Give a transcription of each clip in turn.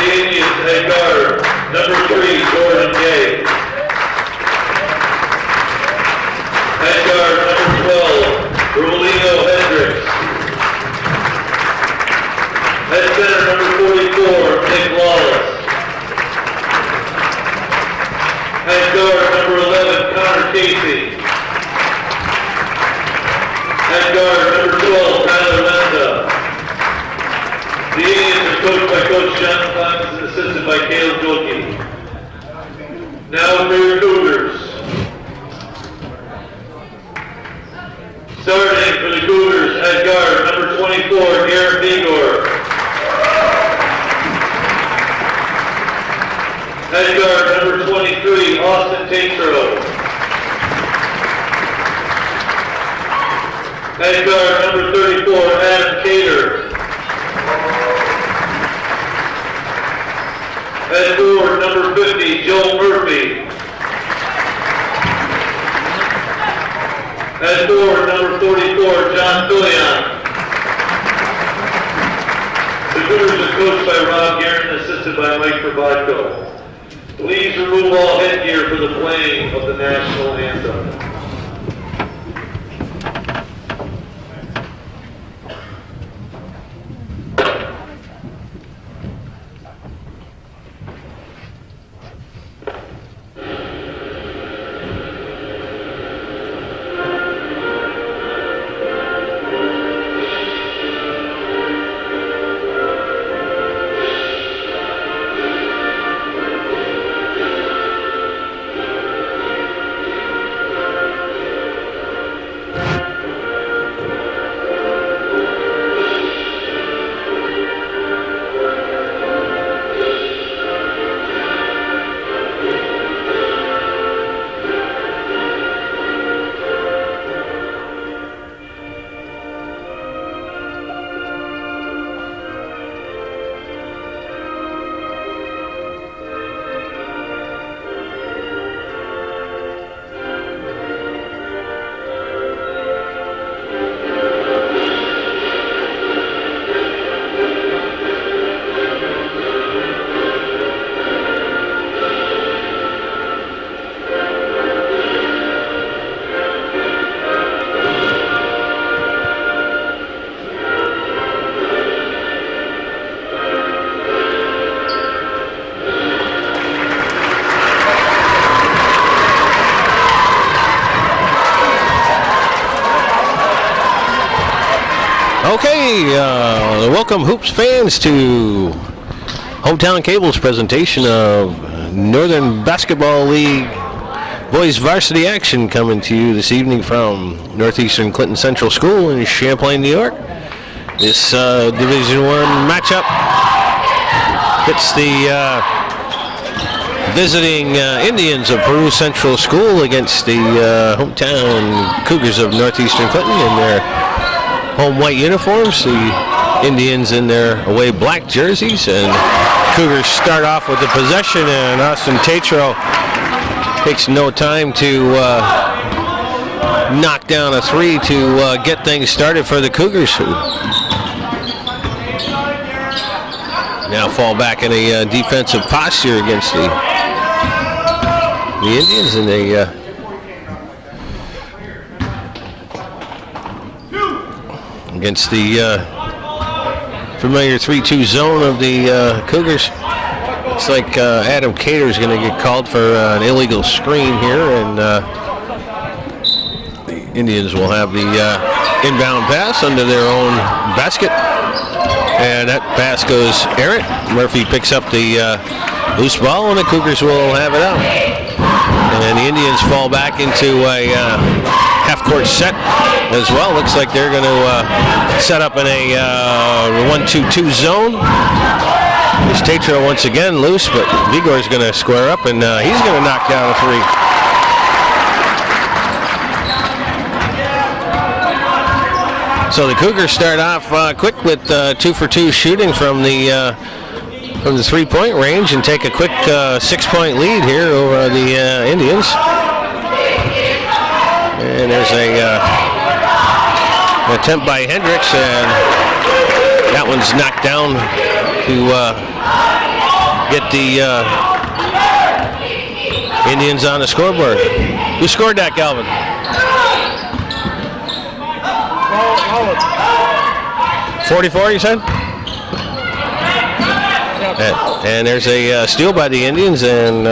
the Indians at guard, number 3, Jordan Gay. At guard, number 12, Rolino Hendricks. At center, number 44, Nick Wallace. At guard, number 11, Connor Casey. At guard, number 12, Tyler Menda. The Indians are coached by Coach John Clemens and assisted by Caleb Gilkey. Now for your Cougars. Starting for the Cougars at guard, number 24, Garrett Igor. At guard, number 23, Austin Tatro. At guard, number 34, Adam Cater. At forward, number 50, Joel Murphy. At forward, number 44, John Fillion. The Cougars are coached by Rob Guerin, assisted by Mike Probodko. Please remove all headgear for the playing of the national anthem. Okay, welcome Hoops fans to Hometown Cable's presentation of Northern Basketball League boys varsity action, coming to you this evening from Northeastern Clinton Central School in Champlain, New York. This Division I matchup hits the visiting Indians of Peru Central School against the hometown Cougars of Northeastern Clinton in their home white uniforms, the Indians in their away black jerseys, and Cougars start off with the possession, and Austin Tatro takes no time to knock down a three to get things started for the Cougars, who now fall back in a defensive posture against the Indians, and they against the familiar 3-2 zone of the Cougars. Looks like Adam Cater is going to get called for an illegal screen here, and the Indians will have the inbound pass under their own basket, and that pass goes errant. Murphy picks up the loose ball, and the Cougars will have it out. And the Indians fall back into a half-court set as well. Looks like they're going to set up in a 1-2-2 zone. There's Tatro once again loose, but Vigor's going to square up, and he's going to knock down a three. So the Cougars start off quick with 2-for-2 shooting from the three-point range and take a quick 6-point lead here over the Indians. And there's an attempt by Hendricks, and that one's knocked down to get the Indians on the scoreboard. Who scored that, Calvin? 44, you said? And there's a steal by the Indians, and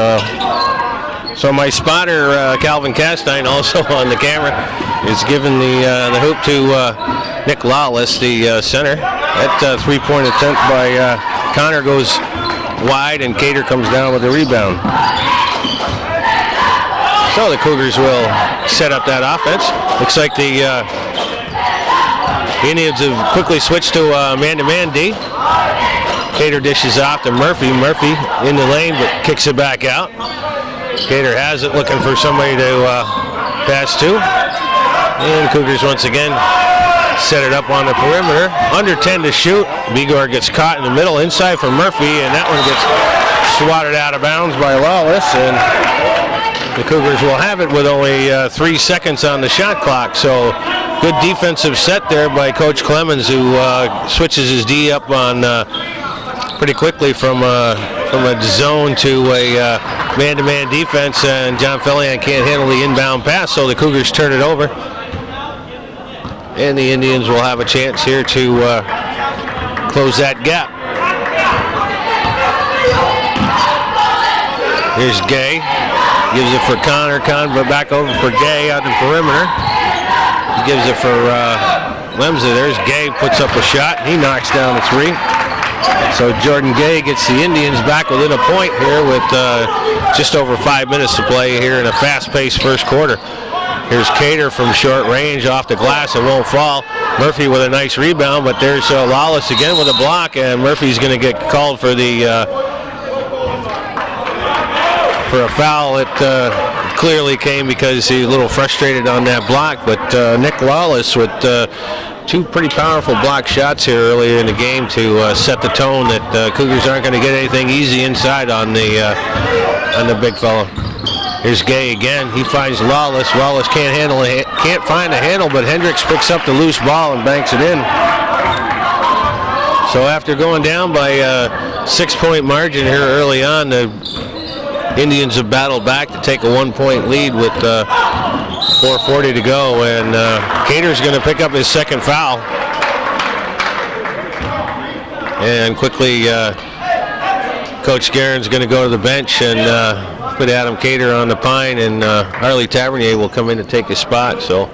so my spotter, Calvin Castine, also on the camera, is giving the hoop to Nick Lawless, the center. That three-point attempt by Connor goes wide, and Cater comes down with the rebound. So the Cougars will set up that offense. Looks like the Indians have quickly switched to man-to-man D. Cater dishes off to Murphy. Murphy in the lane, but kicks it back out. Cater has it, looking for somebody to pass to. And Cougars once again set it up on the perimeter. Under 10 to shoot. Bigor gets caught in the middle, inside for Murphy, and that one gets swatted out of bounds by Lawless. And the Cougars will have it with only 3 seconds on the shot clock. So good defensive set there by Coach Clemens, who switches his D up on pretty quickly from a zone to a man-to-man defense, and John Fellian can't handle the inbound pass, so the Cougars turn it over. And the Indians will have a chance here to close that gap. Here's Gay. Gives it for Connor. Connor back over for Gay on the perimeter. He gives it for Lemza. There's Gay, puts up a shot. He knocks down a three. So Jordan Gay gets the Indians back within a point here with just over 5 minutes to play here in a fast-paced first quarter. Here's Cater from short range off the glass. It won't fall. Murphy with a nice rebound, but there's Lawless again with a block, and Murphy's going to get called for the for a foul. It clearly came because he's a little frustrated on that block, but Nick Lawless with two pretty powerful block shots here earlier in the game to set the tone that Cougars aren't going to get anything easy inside on the big fella. Here's Gay again. He finds Lawless. Lawless can't find a handle, but Hendricks picks up the loose ball and banks it in. So after going down by a 6-point margin here early on, the Indians have battled back to take a 1-point lead with 4:40 to go, and Cater's going to pick up his second foul. And quickly, Coach Guerin's going to go to the bench and put Adam Cater on the pine, and Harley Tavernier will come in to take his spot. So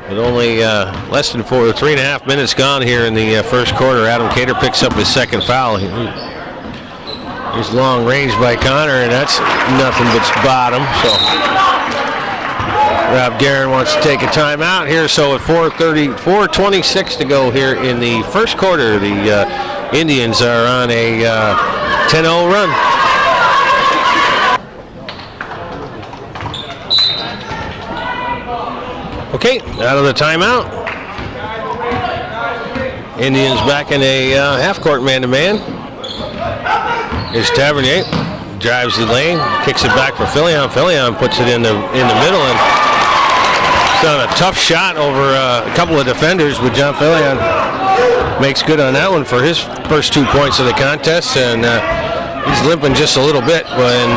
with only less than 3.5 minutes gone here in the first quarter, Adam Cater picks up his second foul. Here's long range by Connor, and that's nothing but bottom. So Rob Guerin wants to take a timeout here. So at 4:26 to go here in the first quarter, the Indians are on a 10-0 run. Okay, out of the timeout. Indians back in a half-court man-to-man. Here's Tavernier, drives the lane, kicks it back for Fillion. Fillion puts it in the middle, and done a tough shot over a couple of defenders, but John Fillion makes good on that one for his first 2 points of the contest, and he's limping just a little bit, but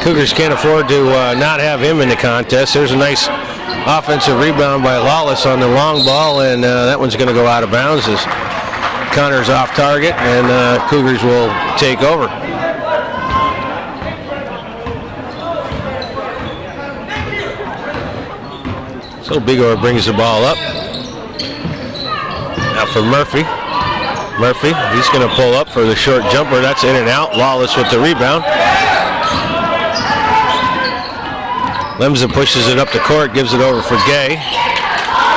Cougars can't afford to not have him in the contest. There's a nice offensive rebound by Lawless on the long ball, and that one's going to go out of bounds as Connor's off target, and Cougars will take over. So Bigor brings the ball up. Now for Murphy. Murphy, he's going to pull up for the short jumper. That's in and out. Lawless with the rebound. Lemza pushes it up the court, gives it over for Gay.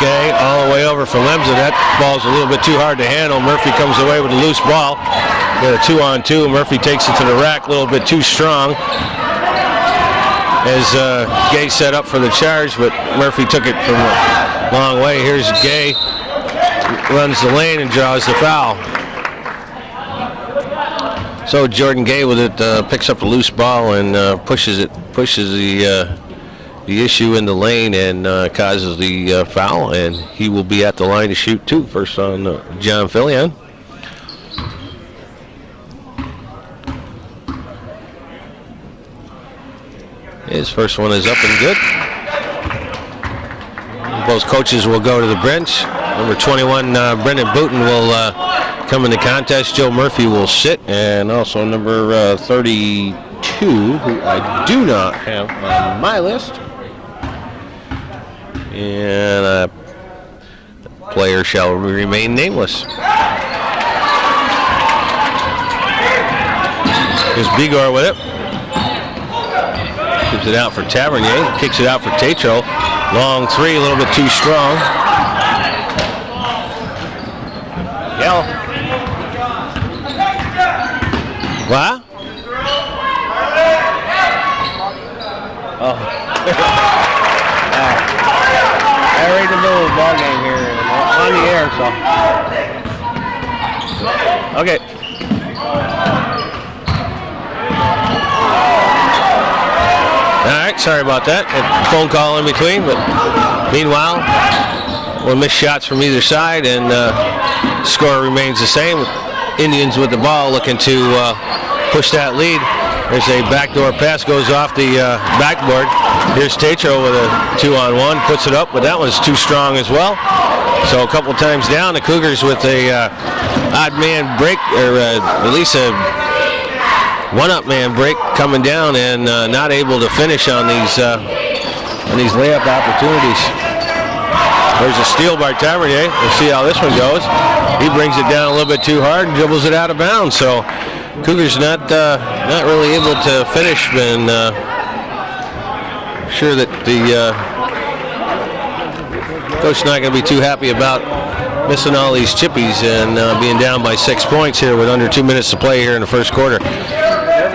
Gay all the way over for Lemza. That ball's a little bit too hard to handle. Murphy comes away with a loose ball. Got a 2-on-2. Murphy takes it to the rack, a little bit too strong. As Gay set up for the charge, but Murphy took it from a long way. Here's Gay, runs the lane and draws the foul. So Jordan Gay with it picks up a loose ball and pushes the issue in the lane and causes the foul, and he will be at the line to shoot too. First on John Fillion. His first one is up and good. Both coaches will go to the bench. Number 21, Brendan Booton, will come in the contest. Joe Murphy will sit, and also number 32, who I do not have on my list. And a player shall remain nameless. Here's Bigor with it. Gives it out for Tavernier. Kicks it out for Tetro. Long three, a little bit too strong. Yell. What? Oh. I'm right in the middle of the ball game here. On the air, so. Okay. All right, sorry about that. A phone call in between, but meanwhile, we'll miss shots from either side, and score remains the same. Indians with the ball looking to push that lead. There's a backdoor pass, goes off the backboard. Here's Tetro with a 2-on-1, puts it up, but that one's too strong as well. So a couple times down, the Cougars with a odd man break, or at least a one-up man break coming down, and not able to finish on these layup opportunities. There's a steal by Tavernier. We'll see how this one goes. He brings it down a little bit too hard and dribbles it out of bounds. So Cougars not really able to finish, and sure that the coach not going to be too happy about missing all these chippies and being down by 6 points here with under 2 minutes to play here in the first quarter.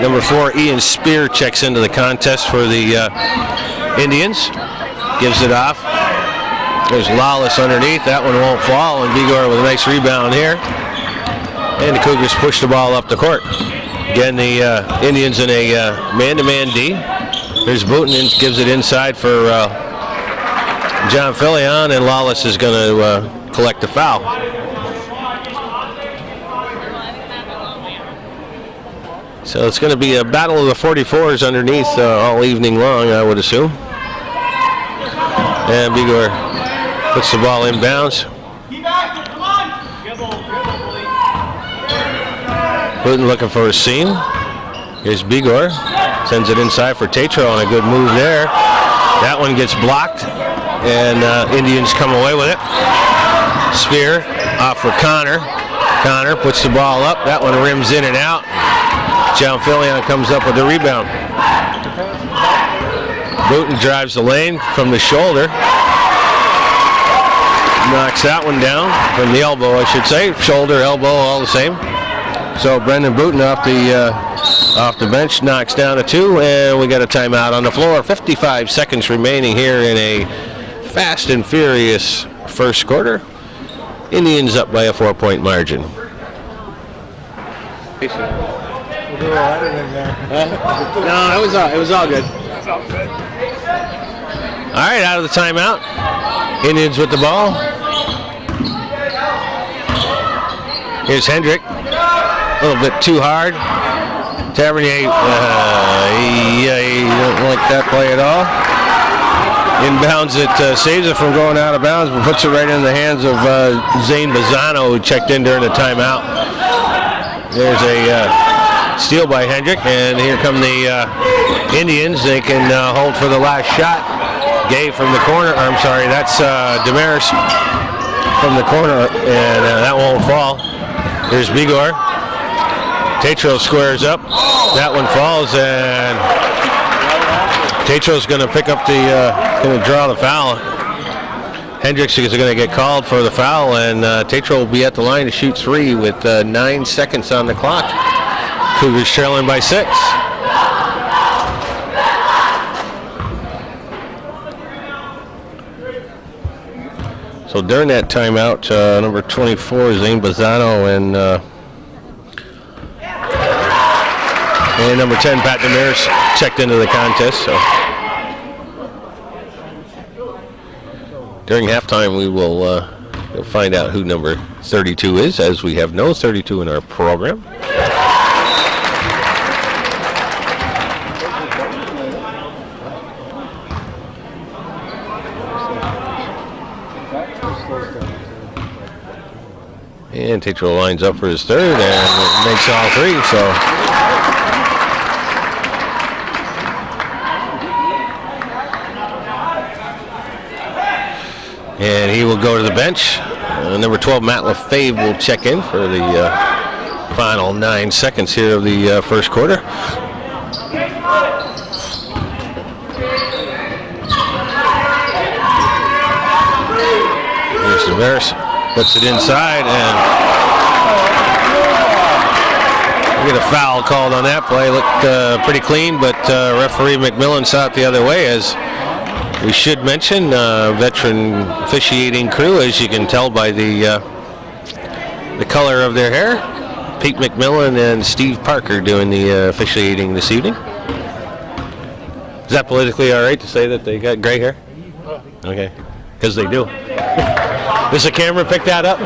Number 4, Ian Spear, checks into the contest for the Indians. Gives it off. There's Lawless underneath. That one won't fall, and Bigor with a nice rebound here. And the Cougars push the ball up the court. Again, the Indians in a man-to-man D. There's Booton, and gives it inside for John Filion, and Lawless is going to collect the foul. So it's going to be a battle of the 44s underneath all evening long, I would assume. And Bigor puts the ball in bounds. Booton looking for a seam. Here's Bigor. Sends it inside for Tetro, on a good move there. That one gets blocked, and Indians come away with it. Spear off for Connor. Connor puts the ball up. That one rims in and out. John Filion comes up with the rebound. Booton drives the lane from the shoulder. Knocks that one down from the elbow, I should say. Shoulder, elbow, all the same. So Brendan Booton off the bench knocks down a 2, and we got a timeout on the floor. 55 seconds remaining here in a fast and furious first quarter. Indians up by a 4-point margin. No, it was all good. All right, out of the timeout. Indians with the ball. Here's Hendrick. A little bit too hard. Tavernier, he don't like that play at all. Inbounds it, saves it from going out of bounds, but puts it right in the hands of Zane Bazzano, who checked in during the timeout. There's a steal by Hendrick, and here come the Indians. They can hold for the last shot. Gay from the corner. I'm sorry, that's Damaris from the corner, and that won't fall. Here's Bigor. Tetro squares up. That one falls, and Tetro's going to pick up going to draw the foul. Hendricks is going to get called for the foul, and Tetro will be at the line to shoot 3 with 9 seconds on the clock. Cougars trailing by 6. So during that timeout, number 24, Zane Bazzano, and number 10, Pat Damaris, checked into the contest. So during halftime, we will you'll find out who number 32 is, as we have no 32 in our program. And Tetro lines up for his third and makes all three. So and he will go to the bench. Number 12, Matt LaFave, will check in for the final 9 seconds here of the first quarter. Here's Tavares, puts it inside, and we get a foul called on that play. Looked pretty clean, but referee McMillan saw it the other way. As we should mention, veteran officiating crew, as you can tell by the color of their hair. Pete McMillan and Steve Parker doing the officiating this evening. Is that politically all right to say that they got gray hair? Okay, because they do. Does the camera pick that up?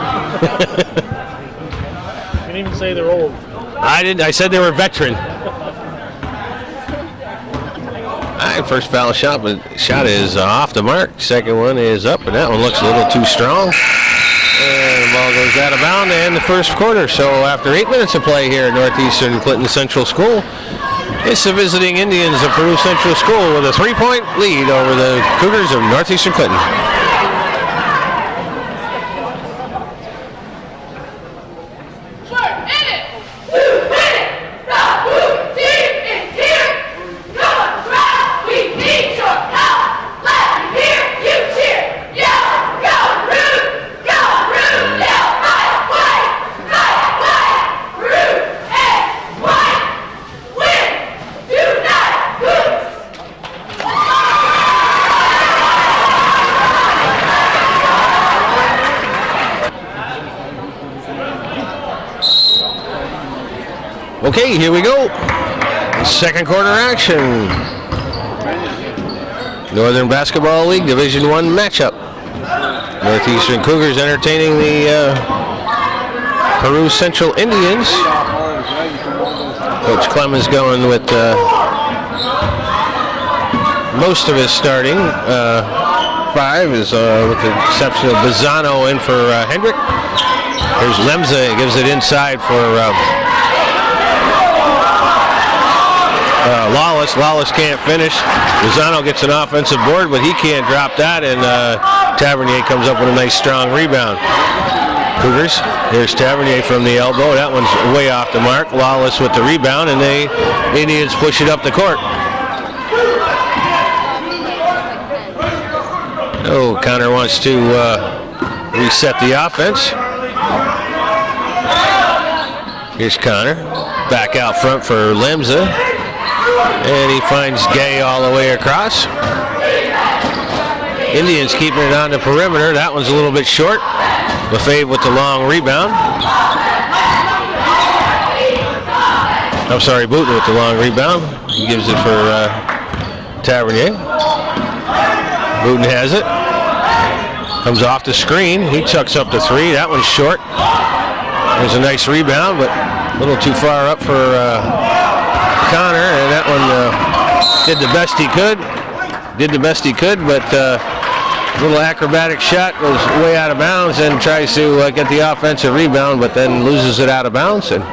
You can even say they're old. I didn't. I said they were veteran. All right, first foul shot, but shot is off the mark. Second one is up, and that one looks a little too strong. And the ball goes out of bounds to end the first quarter. So after 8 minutes of play here at Northeastern Clinton Central School, it's the visiting Indians of Peru Central School with a 3-point lead over the Cougars of Northeastern Clinton. Okay, here we go. Second quarter action. Northern Basketball League Division I matchup. Northeastern Cougars entertaining the Peru Central Indians. Coach Clemens going with most of his starting. 5 is with the exception of Bizzano in for Hendrick. Here's Lemza, gives it inside for Lawless. Lawless can't finish. Bizzano gets an offensive board, but he can't drop that, and Tavernier comes up with a nice strong rebound. Cougars, here's Tavernier from the elbow. That one's way off the mark. Lawless with the rebound, and the Indians push it up the court. Oh, Connor wants to reset the offense. Here's Connor. Back out front for Lemza. And he finds Gay all the way across. Indians keeping it on the perimeter. That one's a little bit short. LaFave with the long rebound. I'm sorry, Booten with the long rebound. He gives it for Tavernier. Booten has it. Comes off the screen. He chucks up the 3. That one's short. There's a nice rebound, but a little too far up for Connor, and that one did the best he could. But a little acrobatic shot goes way out of bounds and tries to get the offensive rebound, but then loses it out of bounds. And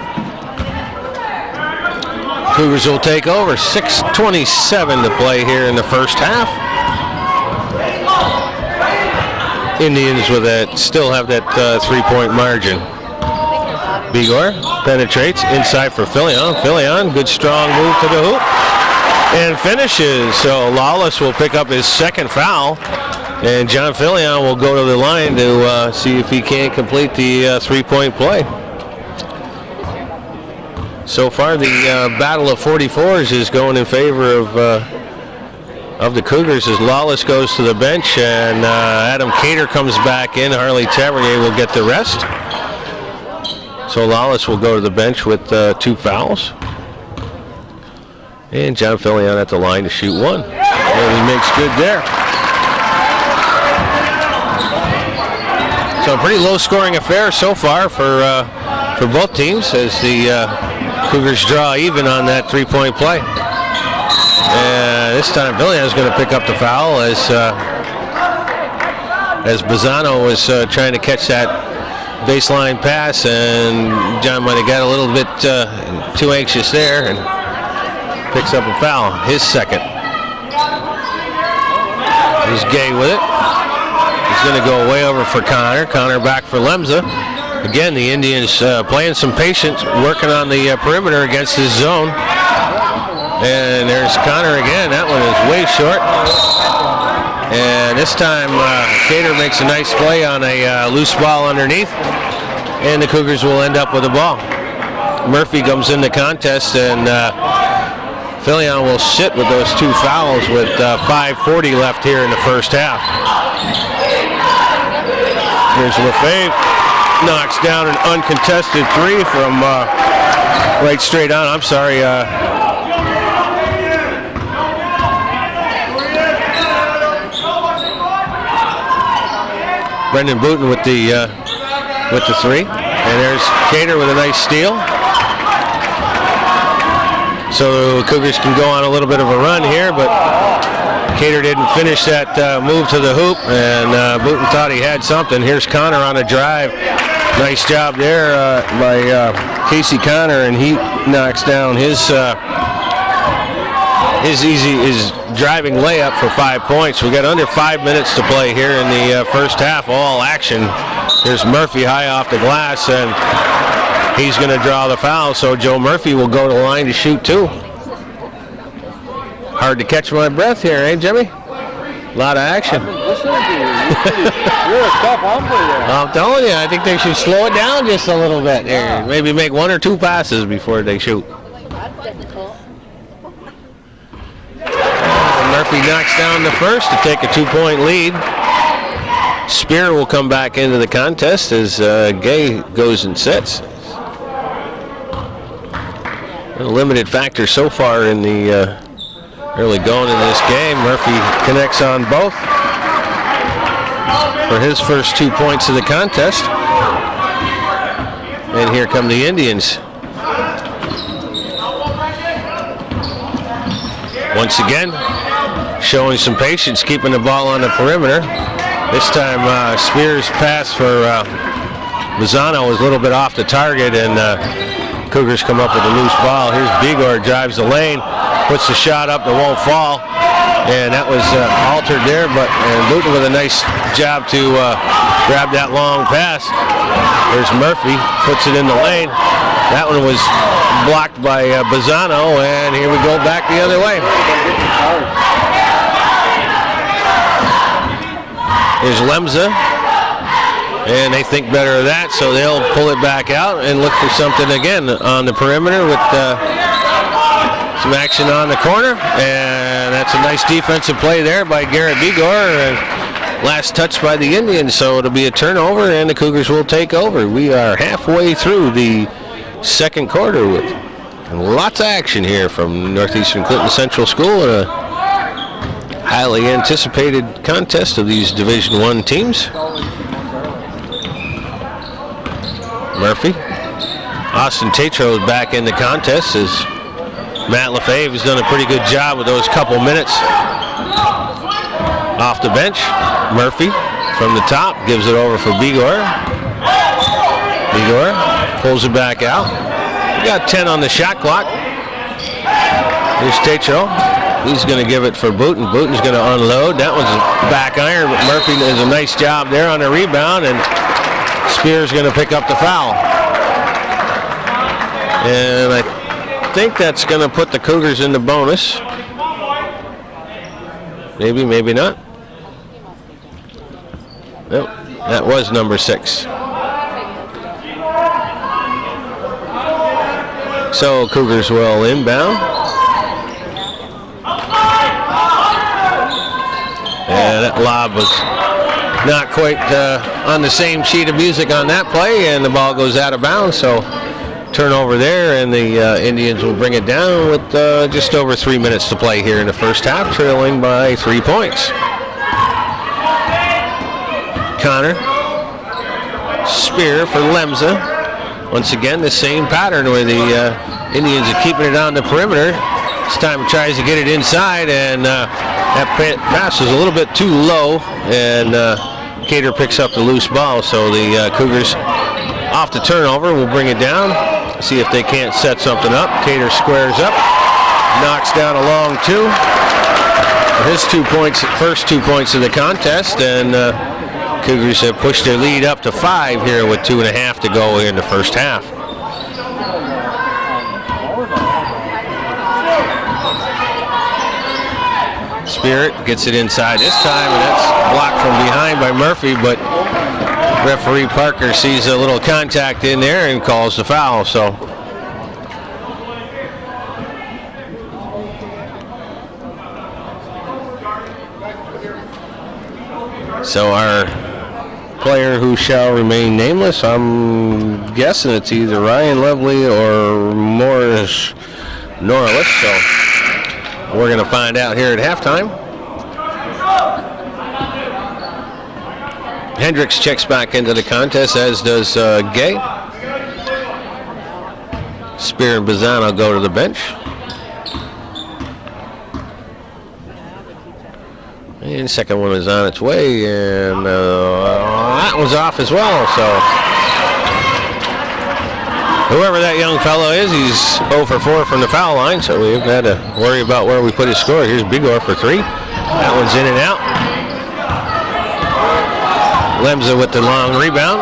Cougars will take over. 6:27 to play here in the first half. Indians with that still have that 3-point margin. Bigor penetrates inside for Filion. Filion, good strong move to the hoop and finishes. So Lawless will pick up his second foul, and John Filion will go to the line to see if he can't complete the 3-point play. So far, the battle of 44s is going in favor of the Cougars as Lawless goes to the bench, and Adam Cater comes back in. Harley Tavernier will get the rest. So Lawless will go to the bench with 2 fouls. And John Filion at the line to shoot 1. And he makes good there. So a pretty low scoring affair so far for both teams as the Cougars draw even on that 3-point play. This time Filion is going to pick up the foul as Bizzano was trying to catch that baseline pass, and John might have got a little bit too anxious there and picks up a foul, his second. He's Gay with it. He's going to go way over for Connor. Connor back for Lemza. Again, the Indians playing some patience, working on the perimeter against his zone. And there's Connor again. That one is way short. And this time, Cater makes a nice play on a loose ball underneath. And the Cougars will end up with the ball. Murphy comes in the contest, and Filion will sit with those 2 fouls with 5:40 left here in the first half. Here's Lefebvre. Knocks down an uncontested 3 from right straight on. I'm sorry. Brendan Booten with the 3, and there's Cater with a nice steal. So Cougars can go on a little bit of a run here, but Cater didn't finish that move to the hoop, and Booten thought he had something. Here's Connor on a drive. Nice job there by Casey Connor, and he knocks down his driving layup for 5 points. We got under 5 minutes to play here in the first half. All action. Here's Murphy high off the glass, and he's going to draw the foul, so Joe Murphy will go to the line to shoot 2. Hard to catch my breath here, eh, Jimmy? A lot of action. You're a tough umpire there. I'm telling you, I think they should slow it down just a little bit here. Maybe make 1 or 2 passes before they shoot. Murphy knocks down the first to take a 2-point lead. Spear will come back into the contest as Gay goes and sits. A limited factor so far in the early going in this game. Murphy connects on both for his first 2 points of the contest. And here come the Indians. Once again, showing some patience, keeping the ball on the perimeter. This time, Spears' pass for Lozano was a little bit off the target, and Cougars come up with a loose ball. Here's Bigor, drives the lane, puts the shot up that won't fall, and that was altered there, but Booten with a nice job to grab that long pass. There's Murphy, puts it in the lane. That one was blocked by Bazzano, and here we go back the other way. There's Lemza, and they think better of that, so they'll pull it back out and look for something again on the perimeter with some action on the corner, and that's a nice defensive play there by Garrett Bigor, and last touch by the Indians, so it'll be a turnover, and the Cougars will take over. We are halfway through the second quarter with lots of action here from Northeastern Clinton Central School, and a highly anticipated contest of these Division I teams. Murphy. Austin Tatro is back in the contest as Matt Lefebvre has done a pretty good job with those couple minutes off the bench. Murphy from the top gives it over for Bigor. Bigor pulls it back out. We got 10 on the shot clock. Here's Tatro. He's going to give it for Booten. Booten's going to unload. That one's a back iron, but Murphy does a nice job there on the rebound, and Spears going to pick up the foul. And I think that's going to put the Cougars in the bonus. Maybe, maybe not. Nope, that was number 6. So Cougars will inbound. And that lob was not quite on the same sheet of music on that play, and the ball goes out of bounds. So turnover there, and the Indians will bring it down with just over 3 minutes to play here in the first half, trailing by 3 points. Connor. Spear for Lemza. Once again, the same pattern where the Indians are keeping it on the perimeter. This time he tries to get it inside, and that pass was a little bit too low, and Cater picks up the loose ball, so the Cougars off the turnover will bring it down. See if they can't set something up. Cater squares up, knocks down a long two. His 2 points, first 2 points of the contest, and Cougars have pushed their lead up to 5 here with 2.5 to go in the first half. Spirit gets it inside this time, and that's blocked from behind by Murphy, but referee Parker sees a little contact in there and calls the foul. So our player who shall remain nameless, I'm guessing it's either Ryan Lovely or Morris Norlis. So we're going to find out here at halftime. Hendricks checks back into the contest, as does Gay. Spear and Bazano go to the bench. And the second one is on its way, and that was off as well. So whoever that young fellow is, he's 0 for 4 from the foul line, so we've had to worry about where we put his score. Here's Bigor for 3. That one's in and out. Lemza with the long rebound.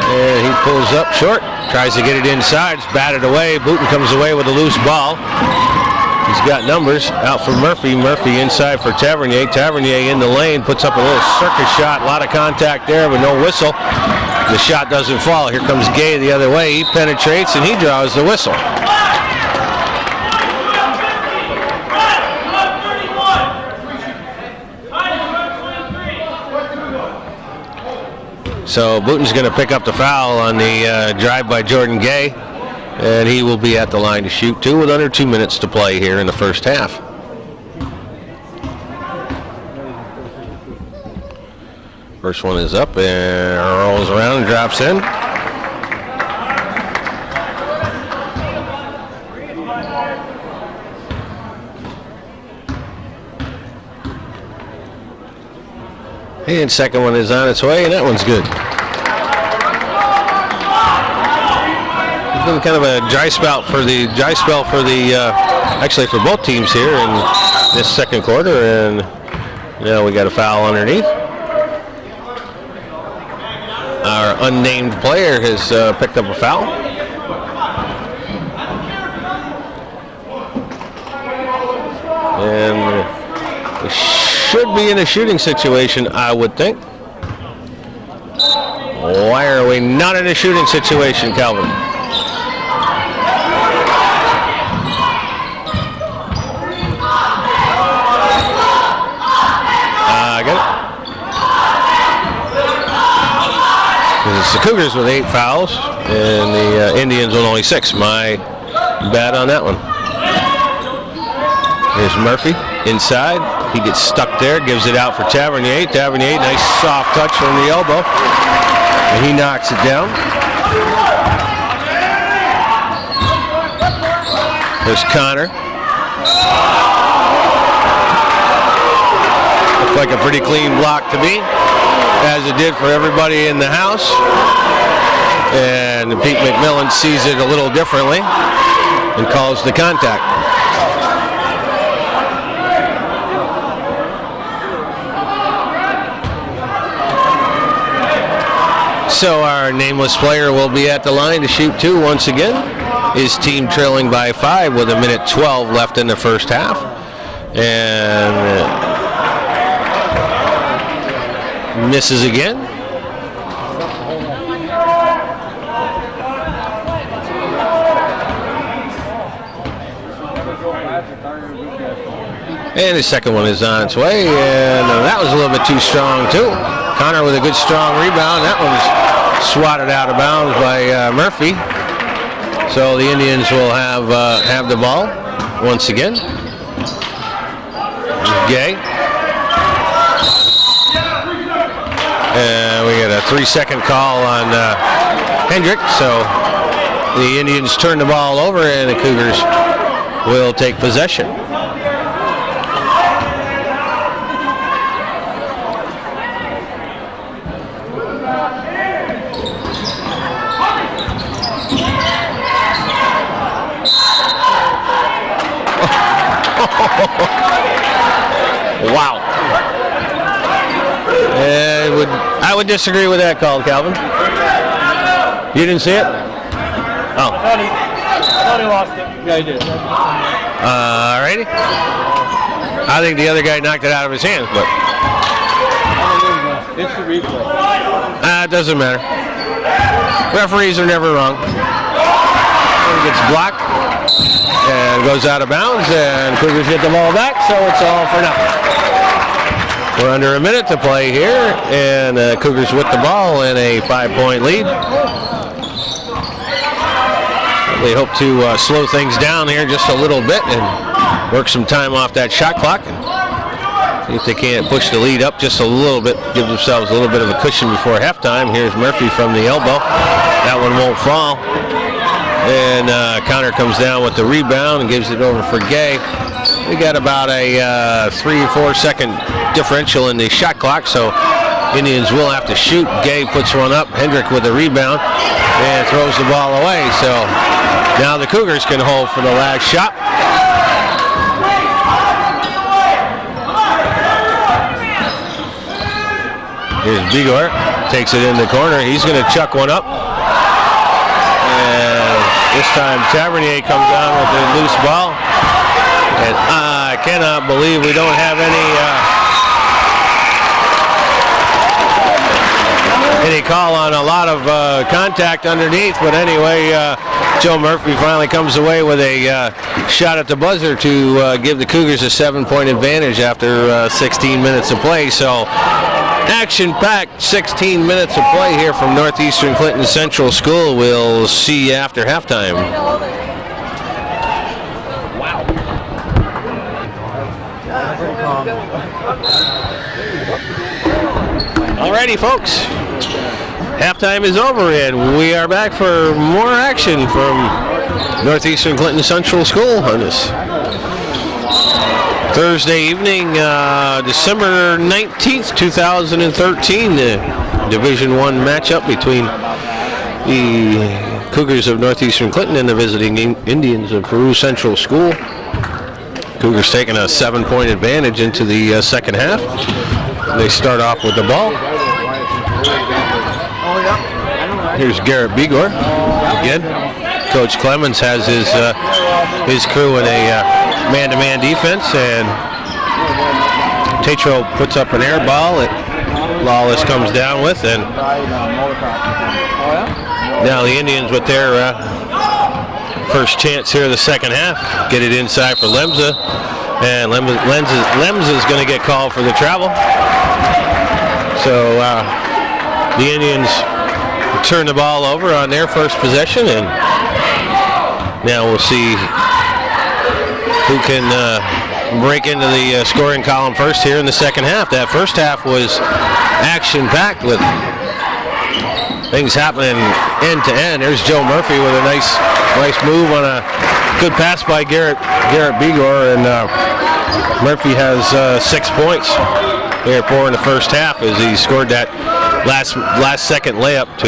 And he pulls up short, tries to get it inside, it's batted away. Booton comes away with a loose ball. He's got numbers out for Murphy. Murphy inside for Tavernier. Tavernier in the lane, puts up a little circus shot. A lot of contact there, but no whistle. The shot doesn't fall. Here comes Gay the other way. He penetrates and he draws the whistle. So Booton's going to pick up the foul on the drive by Jordan Gay. And he will be at the line to shoot two with under 2 minutes to play here in the first half. First one is up and rolls around and drops in. And second one is on its way, and that one's good. Been kind of a dry spell for the actually for both teams here in this second quarter, and now we got a foul underneath. Our unnamed player has picked up a foul. And we should be in a shooting situation, I would think. Why are we not in a shooting situation, Calvin? It's the Cougars with 8 fouls, and the Indians with only 6. My bad on that one. Here's Murphy inside. He gets stuck there, gives it out for Tavernier. Tavernier, nice soft touch from the elbow, and he knocks it down. There's Connor. Looks like a pretty clean block to me, as it did for everybody in the house. And Pete McMillan sees it a little differently and calls the contact. So our nameless player will be at the line to shoot two once again. His team trailing by 5 with 1:12 left in the first half. And misses again. And the second one is on its way, and that was a little bit too strong too. Connor with a good strong rebound. That one was swatted out of bounds by Murphy. So the Indians will have the ball once again. Gay. And we get a 3-second call on Hendrick. So the Indians turn the ball over, and the Cougars will take possession. would disagree with that call, Calvin. You didn't see it? Oh. I thought he lost it. Yeah, he did. Alrighty. I think the other guy knocked it out of his hands, but It's the replay. it doesn't matter. Referees are never wrong. It gets blocked and goes out of bounds, and Cougars get the ball back, so it's all for nothing. We're under a minute to play here, and Cougars with the ball in a 5-point lead. They hope to slow things down here just a little bit and work some time off that shot clock. And see if they can't push the lead up just a little bit, give themselves a little bit of a cushion before halftime. Here's Murphy from the elbow. That one won't fall. And Connor comes down with the rebound and gives it over for Gay. We got about a 3 or 4 second differential in the shot clock, so Indians will have to shoot. Gay puts one up. Hendrick with the rebound and throws the ball away. So now the Cougars can hold for the last shot. Here's Bigor. Takes it in the corner. He's going to chuck one up. And this time Tavernier comes down with the loose ball. And I cannot believe we don't have any call on a lot of contact underneath. But anyway, Joe Murphy finally comes away with a shot at the buzzer to give the Cougars a 7-point advantage after 16 minutes of play. So action-packed 16 minutes of play here from Northeastern Clinton Central School. We'll see you after halftime. Alrighty, folks. Halftime is over, and we are back for more action from Northeastern Clinton Central School on this Thursday evening, December 19th, 2013, the Division I matchup between the Cougars of Northeastern Clinton and the visiting Indians of Peru Central School. Cougars taking a 7-point advantage into the second half. They start off with the ball. Here's Garrett Bigor again. Coach Clemens has his crew in a man-to-man defense, and Tatro puts up an air ball that Lawless comes down with, and now the Indians with their first chance here in the second half get it inside for Lemza, and Lemza is going to get called for the travel. So the Indians turn the ball over on their first possession, and now we'll see who can break into the scoring column first here in the second half. That first half was action-packed with things happening end to end. There's Joe Murphy with a nice move on a good pass by Garrett Bigor, and Murphy has 6 points here, 4 in the first half, as he scored that last second layup to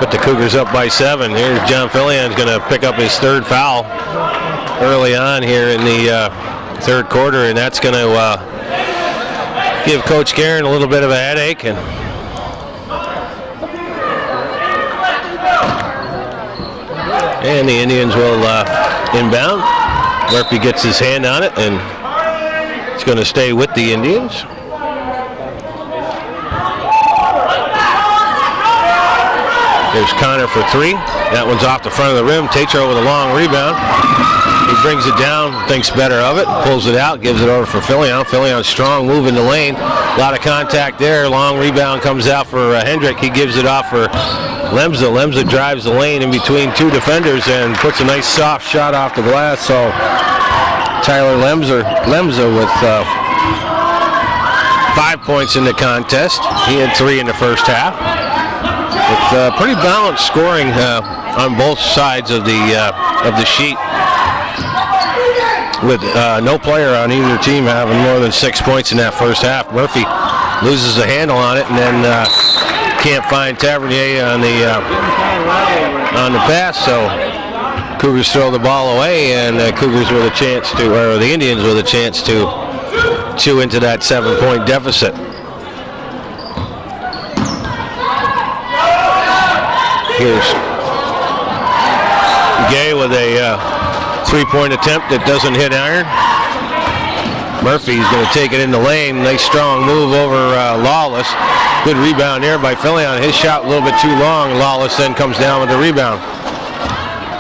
put the Cougars up by 7. Here's John Fillian's going to pick up his third foul early on here in the third quarter, and that's going to give Coach Guerin a little bit of a headache. And the Indians will inbound. Murphy gets his hand on it, and it's going to stay with the Indians. There's Connor for 3. That one's off the front of the rim. Tatro with a long rebound. He brings it down, thinks better of it, pulls it out, gives it over for Fillion. Fillion's strong, move in the lane. A lot of contact there. Long rebound comes out for Hendrick. He gives it off for Lemza. Lemza drives the lane in between 2 defenders and puts a nice soft shot off the glass. So Tyler Lemza with 5 points in the contest. He had 3 in the first half. With pretty balanced scoring on both sides of the sheet, with no player on either team having more than 6 points in that first half. Murphy loses a handle on it, and then can't find Tavernier on the pass. So Cougars throw the ball away, and the Indians with a chance to chew into that 7-point deficit. Here's Gay with a three-point attempt that doesn't hit iron. Murphy's going to take it in the lane. Nice strong move over Lawless. Good rebound there by Filion. His shot a little bit too long. Lawless then comes down with the rebound.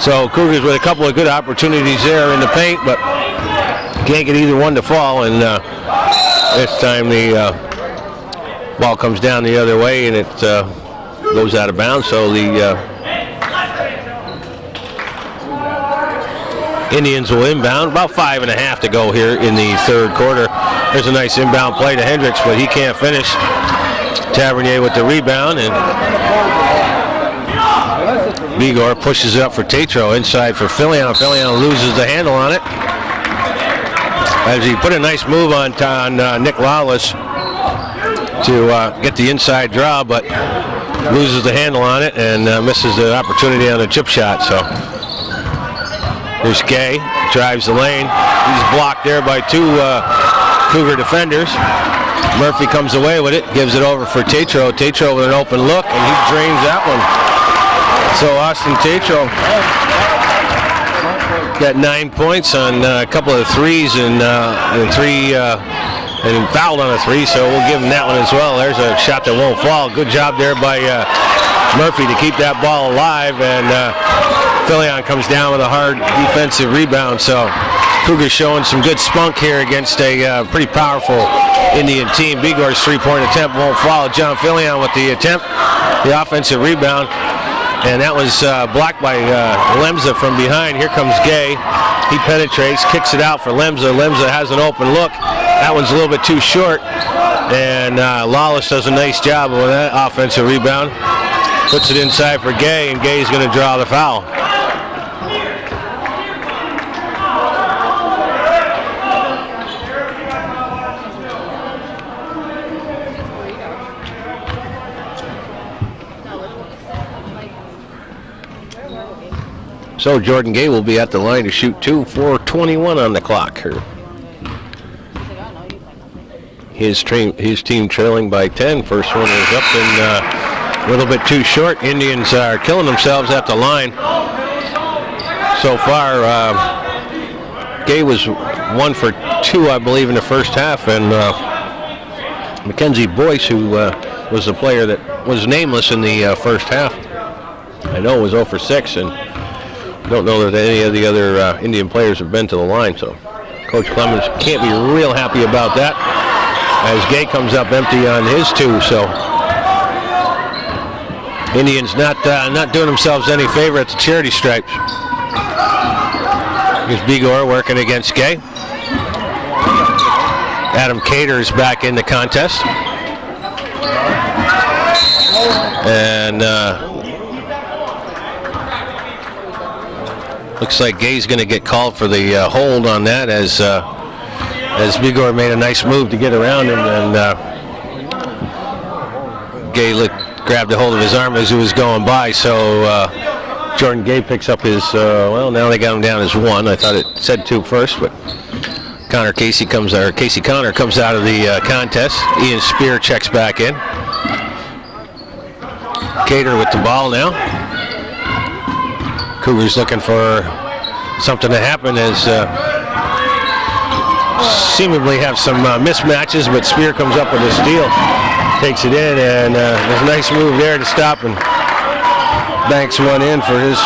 So Cougars with a couple of good opportunities there in the paint, but can't get either one to fall. And this time the ball comes down the other way and it goes out of bounds. So the Indians will inbound. About 5.5 to go here in the third quarter. There's a nice inbound play to Hendricks, but he can't finish. Tavernier with the rebound, and Vigor pushes it up for Tatro. Inside for Filion. Filion loses the handle on it. As he put a nice move on Nick Lawless to get the inside draw, but loses the handle on it and misses the opportunity on a chip shot. So there's Gay, drives the lane. He's blocked there by two Cougar defenders. Murphy comes away with it, gives it over for Tatro. Tatro with an open look, and he drains that one. So Austin Tatro got 9 points on a couple of threes and fouled on a three, so we'll give him that one as well. There's a shot that won't fall. Good job there by Murphy to keep that ball alive, and Filion comes down with a hard defensive rebound. So Cougars showing some good spunk here against a pretty powerful Indian team. Bigor's three-point attempt won't fall. John Filion with the attempt, the offensive rebound, and that was blocked by Lemza from behind. Here comes Gay. He penetrates, kicks it out for Lemza. Lemza has an open look. That one's a little bit too short, and Lawless does a nice job with that offensive rebound. Puts it inside for Gay, and Gay's going to draw the foul. So Jordan Gay will be at the line to shoot two, 4:21 on the clock here. His team trailing by 10. First one is up and a little bit too short. Indians are killing themselves at the line. So far, Gay was 1 for 2, I believe, in the first half, and Mackenzie Boyce, who was the player that was nameless in the first half, I know was 0 for 6, and don't know that any of the other Indian players have been to the line, so Coach Clemens can't be real happy about that as Gay comes up empty on his 2. So Indians not doing themselves any favor at the charity stripes. Here's Bigor working against Gay. Adam Cater is back in the contest. And looks like Gay's going to get called for the hold on that as Bigor made a nice move to get around him, and Gay grabbed a hold of his arm as he was going by. So Jordan Gay picks up his, well, now they got him down as 1. I thought it said 2 first, but Casey Connor comes out of the contest. Ian Spear checks back in. Cater with the ball now. Cougars looking for something to happen as seemingly have some mismatches, but Spear comes up with a steal, takes it in, and there's a nice move there to stop, and banks one in for his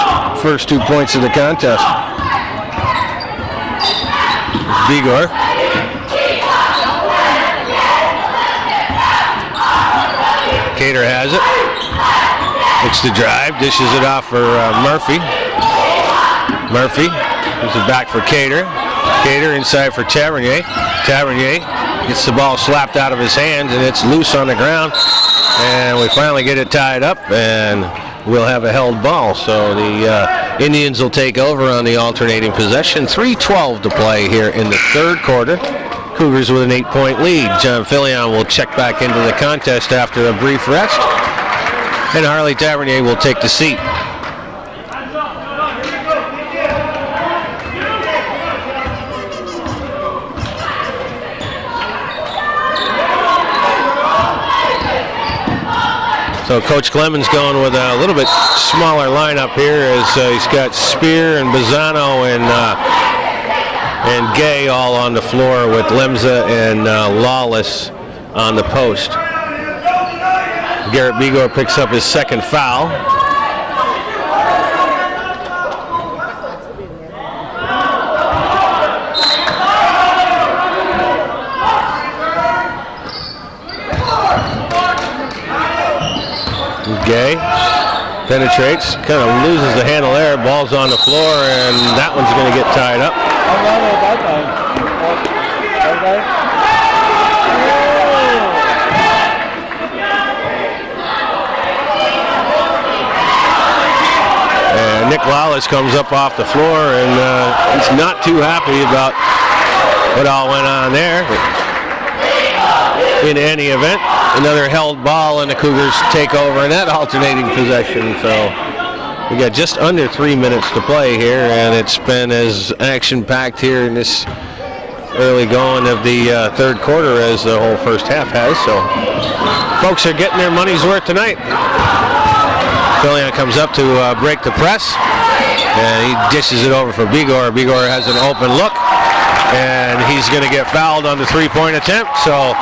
first 2 points of the contest. Bigor. Cater has it. Looks to drive, dishes it off for Murphy. Murphy gives it back for Cater. Cater inside for Tavernier. Tavernier gets the ball slapped out of his hands, and it's loose on the ground. And we finally get it tied up, and we'll have a held ball. So the Indians will take over on the alternating possession. 3:12 to play here in the third quarter. Cougars with an 8-point lead. John Filion will check back into the contest after a brief rest, and Harley Tavernier will take the seat. So Coach Clemens going with a little bit smaller lineup here as he's got Spear and Bizzano and Gay all on the floor with Lemza and Lawless on the post. Garrett Bigor picks up his second foul. Gay penetrates, kind of loses the handle there, ball's on the floor, and that one's going to get tied up. And Nick Lawless comes up off the floor, and he's not too happy about what all went on there. In any event, another held ball and the Cougars take over in that alternating possession. So we got just under 3 minutes to play here, and it's been as action-packed here in this early going of the third quarter as the whole first half has. So folks are getting their money's worth tonight. Fillion comes up to break the press, and he dishes it over for Bigor. Bigor has an open look, and he's going to get fouled on the three-point attempt. So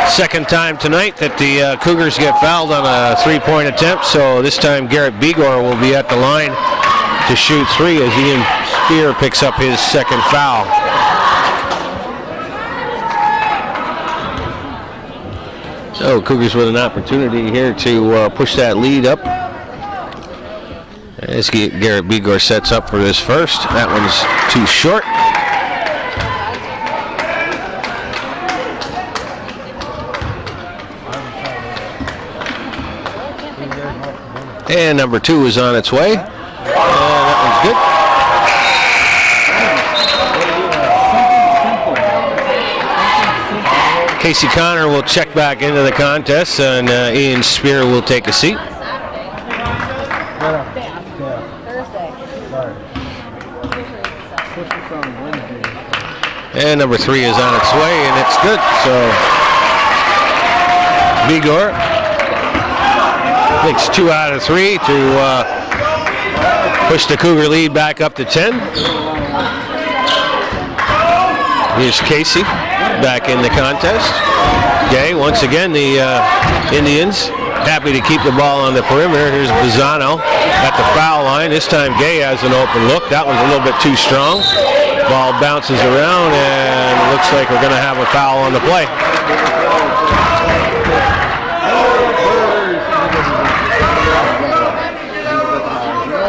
second time tonight that the Cougars get fouled on a three-point attempt. So this time Garrett Bigor will be at the line to shoot three as Ian Spear picks up his second foul. So Cougars with an opportunity here to push that lead up. As Garrett Bigor sets up for his first. That one's too short. And number two is on its way. That one's good. Casey Connor will check back into the contest, and Ian Spear will take a seat. And number three is on its way, and it's good. So Bigor takes 2 out of 3 to push the Cougar lead back up to 10. Here's Casey back in the contest. Gay, once again, the Indians happy to keep the ball on the perimeter. Here's Bizzano at the foul line. This time Gay has an open look. That one's a little bit too strong. Ball bounces around, and it looks like we're going to have a foul on the play.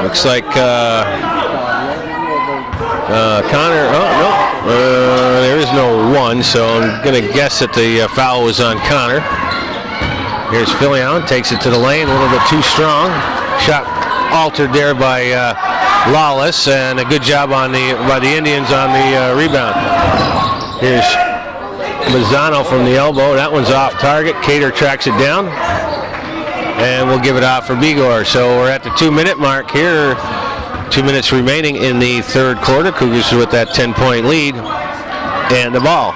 Looks like Connor, there is no one, so I'm going to guess that the foul was on Connor. Here's Fillion, takes it to the lane, a little bit too strong. Shot altered there by Lawless, and a good job by the Indians on the rebound. Here's Bizzano from the elbow. That one's off target. Cater tracks it down, and we'll give it off for Bigor. So we're at the 2-minute mark here. 2 minutes remaining in the third quarter. Cougars with that 10-point lead, and the ball.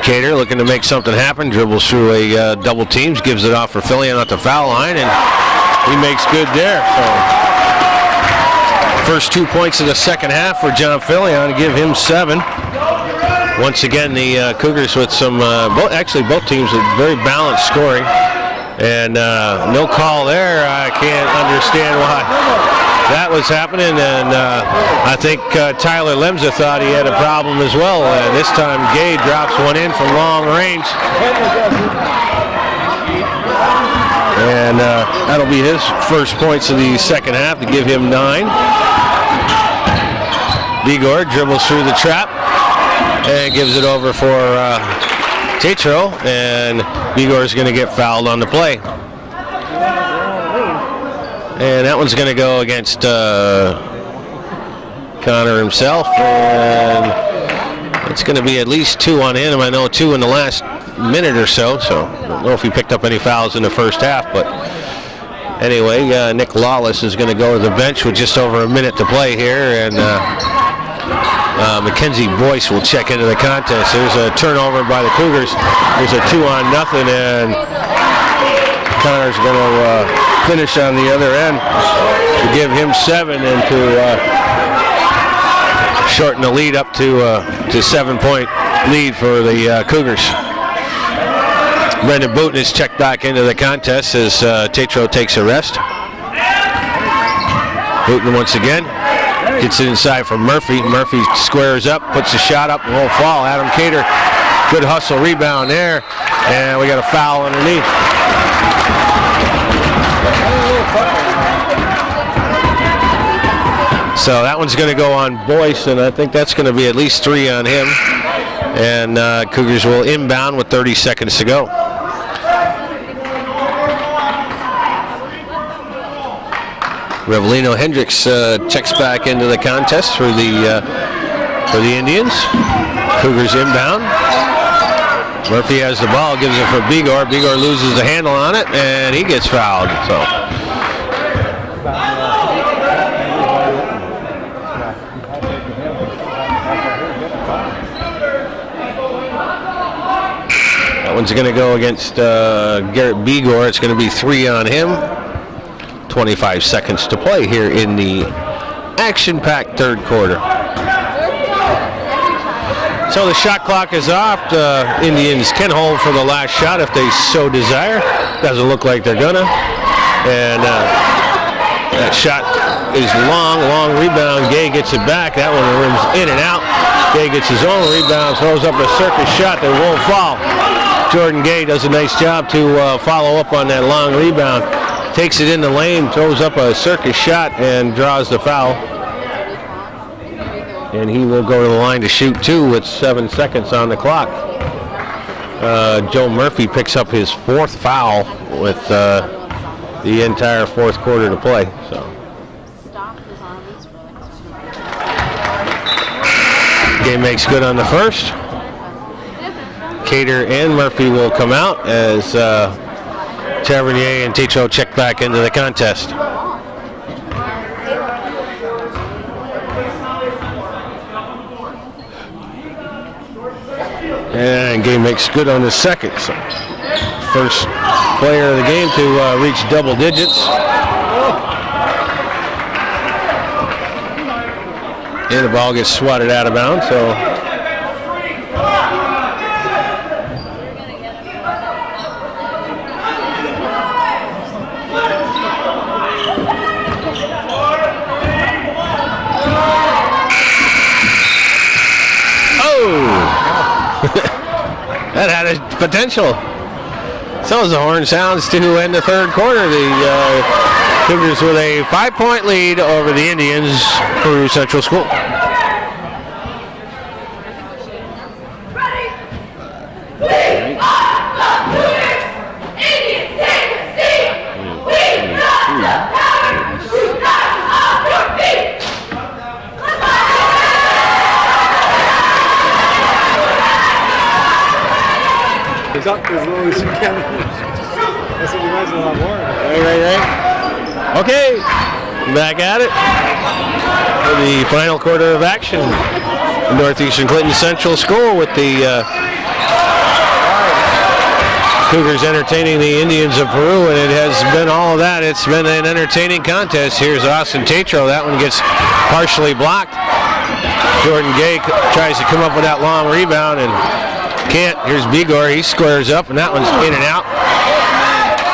Cater looking to make something happen. Dribbles through a double teams, gives it off for Fillion at the foul line, and he makes good there. So first 2 points of the second half for John Fillion to give him 7. Once again, the Cougars with some, both teams with very balanced scoring. And no call there. I can't understand why that was happening. And I think Tyler Lemza thought he had a problem as well. And this time Gay drops one in from long range. And that'll be his first points of the second half to give him 9. Bigor dribbles through the trap and gives it over for Tetro, and Bigor is going to get fouled on the play. And that one's going to go against Connor himself, and it's going to be at least 2 on him. I know 2 in the last minute or so, so I don't know if he picked up any fouls in the first half, but anyway, Nick Lawless is going to go to the bench with just over a minute to play here, and Mackenzie Boyce will check into the contest. There's a turnover by the Cougars. There's a 2-on-0, and Connor's going to finish on the other end to give him 7 and to shorten the lead up to 7-point lead for the Cougars. Brendan Booten is checked back into the contest as Tetro takes a rest. Booten once again gets it inside for Murphy. Murphy squares up, puts the shot up, and won't fall. Adam Cater, good hustle, rebound there, and we got a foul underneath. So that one's going to go on Boyce, and I think that's going to be at least 3 on him. And Cougars will inbound with 30 seconds to go. Revelino Hendricks checks back into the contest for the Indians. Cougars inbound. Murphy has the ball, gives it for Bigor. Bigor loses the handle on it, and he gets fouled. So. That one's going to go against Garrett Bigor. It's going to be 3 on him. 25 seconds to play here in the action-packed third quarter. So the shot clock is off. Indians can hold for the last shot if they so desire. Doesn't look like they're gonna. And that shot is long rebound. Gay gets it back. That one rims in and out. Gay gets his own rebound, throws up a circus shot that won't fall. Jordan Gay does a nice job to follow up on that long rebound. Takes it in the lane, throws up a circus shot, and draws the foul. And he will go to the line to shoot 2 with 7 seconds on the clock. Joe Murphy picks up his 4th foul with the entire 4th quarter to play. So game makes good on the first. Cater and Murphy will come out as Tavernier and Tetro check back into the contest. And game makes good on the second. So first player of the game to reach double digits. And the ball gets swatted out of bounds. So that had a potential. So as the horn sounds to end the third quarter, the Cougars with a 5-point lead over the Indians, Peru Central School. It's up as low as you can. That's what you imagine a lot more. Right. Okay, back at it for the final quarter of action. Northeastern Clinton Central School with the Cougars entertaining the Indians of Peru, and it has been all of that. It's been an entertaining contest. Here's Austin Tetro. That one gets partially blocked. Jordan Gay tries to come up with that long rebound and can't. Here's Bigor. He squares up, and that one's in and out.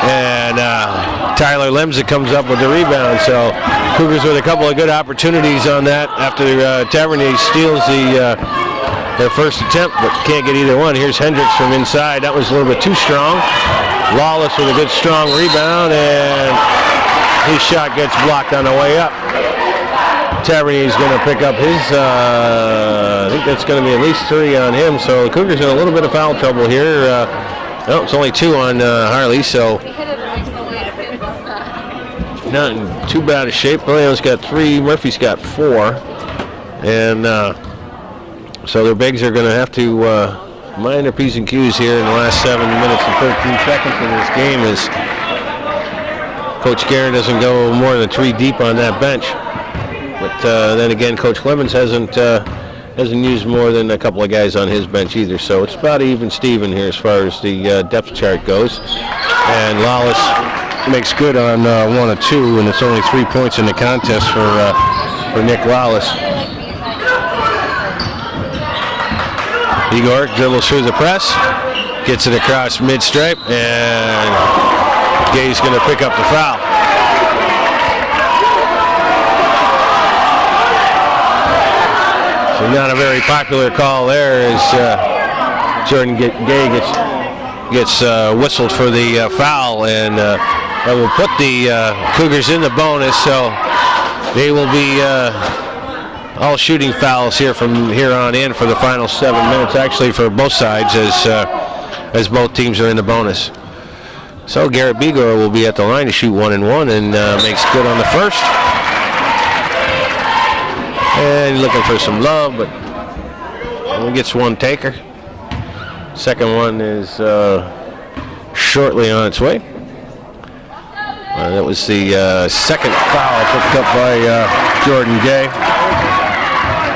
And Tyler Lemza comes up with the rebound. So Cougars with a couple of good opportunities on that after Tavernier steals their first attempt, but can't get either one. Here's Hendricks from inside. That was a little bit too strong. Lawless with a good strong rebound, and his shot gets blocked on the way up. Tavernier's going to pick up his, I think that's going to be at least 3 on him. So the Cougars in a little bit of foul trouble here. No, it's only 2 on Harley, so not in too bad a shape. Leo's got 3, Murphy's got 4. And so their bigs are going to have to mind their P's and Q's here in the last 7 minutes and 13 seconds of this game as Coach Guerin doesn't go more than 3 deep on that bench. But then again, Coach Clemens hasn't used more than a couple of guys on his bench either. So it's about even Steven here as far as the depth chart goes. And Lawless makes good on 1 of 2, and it's only 3 points in the contest for Nick Lawless. Igor dribbles through the press, gets it across mid-stripe, and Gay's going to pick up the foul. So not a very popular call there as Jordan Gay gets whistled for the foul, and that will put the Cougars in the bonus, so they will be all shooting fouls here from here on in for the final 7 minutes, actually for both sides as both teams are in the bonus. So Garrett Bigor will be at the line to shoot 1 and 1 and makes good on the first. And looking for some love, but only gets one taker. Second one is shortly on its way. That was the second foul picked up by Jordan Gay.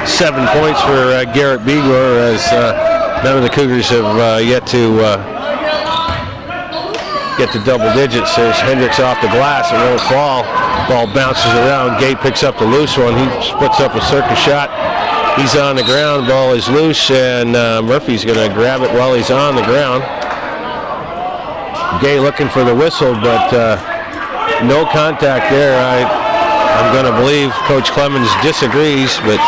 7 points for Garrett Bigor, as none of the Cougars have yet to get to double digits. There's Hendricks off the glass, it won't fall. Ball bounces around. Gay picks up the loose one. He splits up a circus shot. He's on the ground. Ball is loose, and Murphy's going to grab it while he's on the ground. Gay looking for the whistle, but no contact there. I'm going to believe Coach Clemens disagrees, but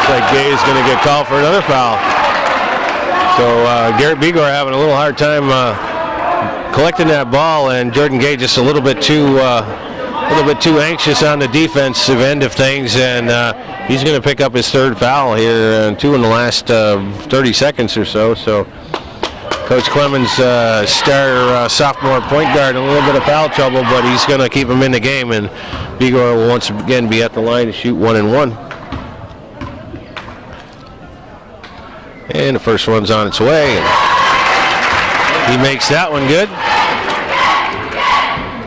like Gay is going to get called for another foul. So Garrett Bigor having a little hard time collecting that ball, and Jordan Gay just a little bit too anxious on the defensive end of things, and he's going to pick up his third foul here, 2 in the last 30 seconds or so. So Coach Clemens, star sophomore point guard, in a little bit of foul trouble, but he's going to keep him in the game, and Bigor will once again be at the line to shoot 1 and 1. And the first one's on its way. He makes that one good.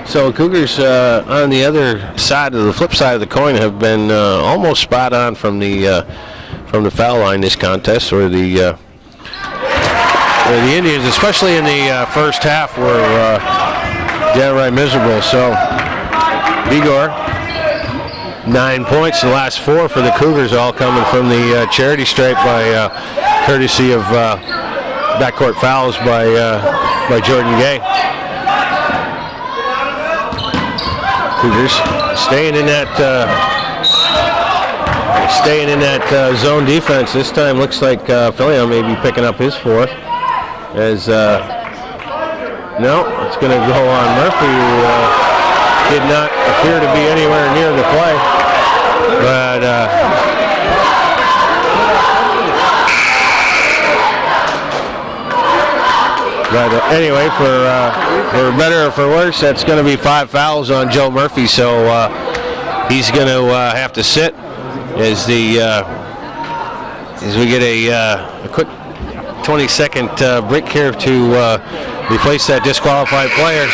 So Cougars on the other side of the flip side of the coin have been almost spot on from the foul line this contest, where the Indians, especially in the first half, were downright miserable. So Bigor, 9 points, the last 4 for the Cougars, all coming from the charity stripe by courtesy of backcourt fouls by Jordan Gay. Cougars staying in that zone defense. This time looks like Filion may be picking up his fourth. As no, it's going to go on Murphy, who did not appear to be anywhere near the play, but. But anyway, for better or for worse, that's going to be 5 fouls on Joe Murphy. So he's going to have to sit as we get a quick 20-second break here to replace that disqualified player.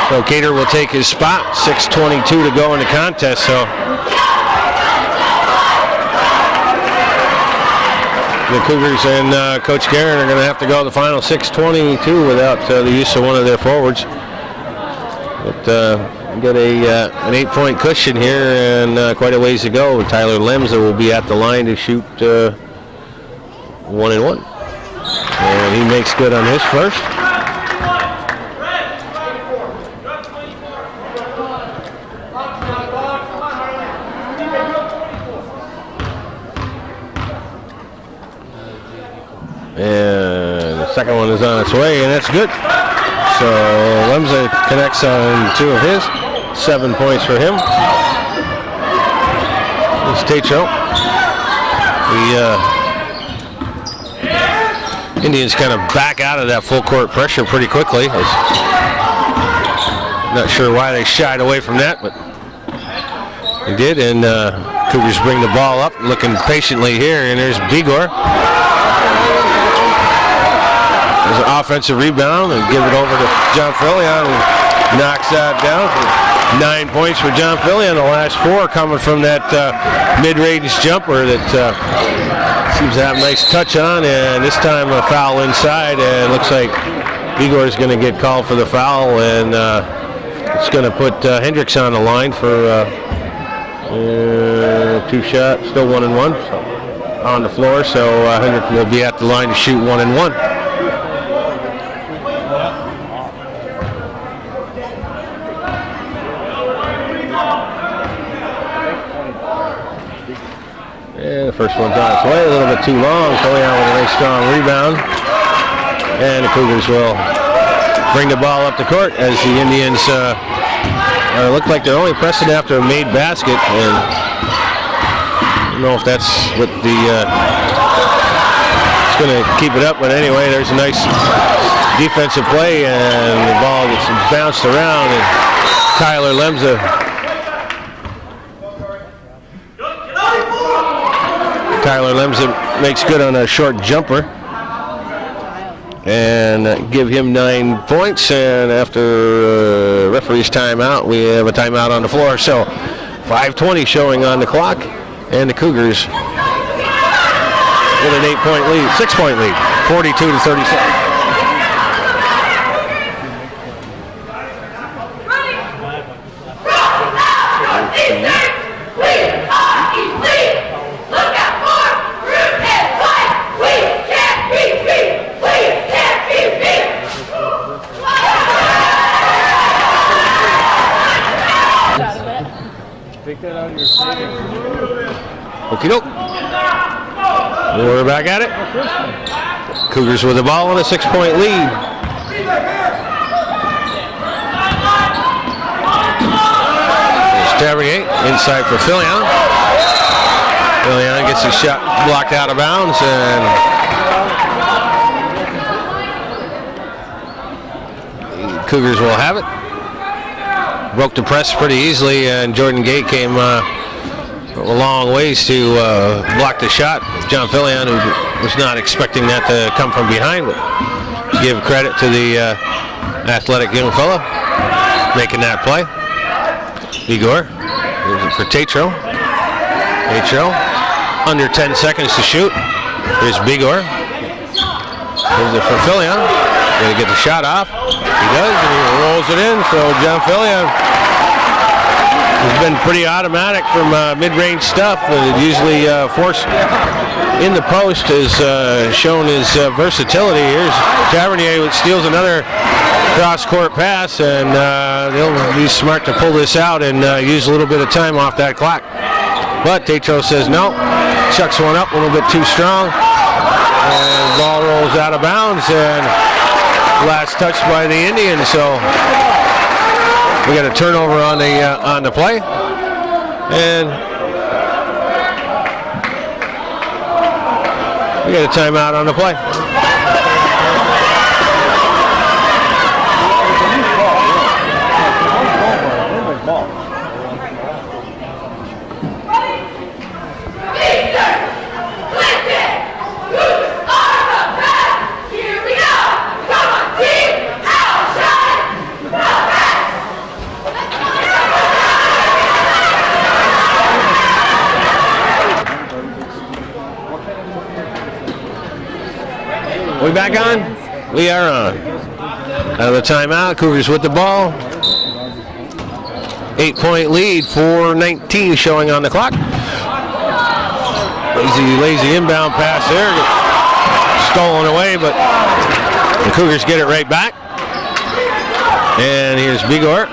So Cater will take his spot. 6:22 to go in the contest. So. The Cougars and Coach Guerin are going to have to go the final 6:22 without the use of one of their forwards. But got an 8-point cushion here and quite a ways to go. Tyler Lemza will be at the line to shoot 1 and 1. And he makes good on his first. And the second one is on its way, and that's good. So Lemza connects on 2 of his. 7 points for him. It's Tatro. The Indians kind of back out of that full court pressure pretty quickly. Not sure why they shied away from that, but they did. And Cougars bring the ball up, looking patiently here, and there's Bigor. There's an offensive rebound and give it over to John Filion, who knocks that down. 9 points for John Philly, and the last 4 coming from that mid-range jumper that seems to have a nice touch on, and this time a foul inside, and it looks like Igor is going to get called for the foul, and it's going to put Hendricks on the line for 2 shots, still 1 and 1 on the floor, so Hendricks will be at the line to shoot 1 and 1. And the first one's on its way, a little bit too long. Philly out with a nice strong rebound. And the Cougars will bring the ball up the court as the Indians look like they're only pressing after a made basket. And I don't know if that's what the it's going to keep it up, but anyway, there's a nice defensive play, and the ball gets bounced around, and Tyler Lemza makes good on a short jumper and give him 9 points. And after referee's timeout, we have a timeout on the floor. So 5:20 showing on the clock, and the Cougars with an 8-point lead, 6-point lead, 42-37. Okie doke. We're back at it. Cougars with the ball and a 6-point lead. There's Tavernier inside for Filion. Filion gets his shot blocked out of bounds, and the Cougars will have it. Broke the press pretty easily, and Jordan Gay came a long ways to block the shot. John Filion, who was not expecting that to come from behind, but give credit to the athletic young fellow making that play. Igor, here's it for Tatro. Tatro, under 10 seconds to shoot. Here's Bigor. Here's it for Filion. Gonna get the shot off. He does, and he rolls it in. So John Filion has been pretty automatic from mid-range stuff. Usually forced in the post has shown his versatility. Here's Tavernier, which steals another cross-court pass, and they'll be smart to pull this out and use a little bit of time off that clock. But Tatro says no, chucks one up a little bit too strong, and the ball rolls out of bounds, and last touch by the Indians. So we got a turnover on the play, and we got a timeout on the play. We back on? We are on. Out of the timeout, Cougars with the ball. 8-point lead, 4:19 showing on the clock. Lazy inbound pass there. Stolen away, but the Cougars get it right back. And here's Bigor.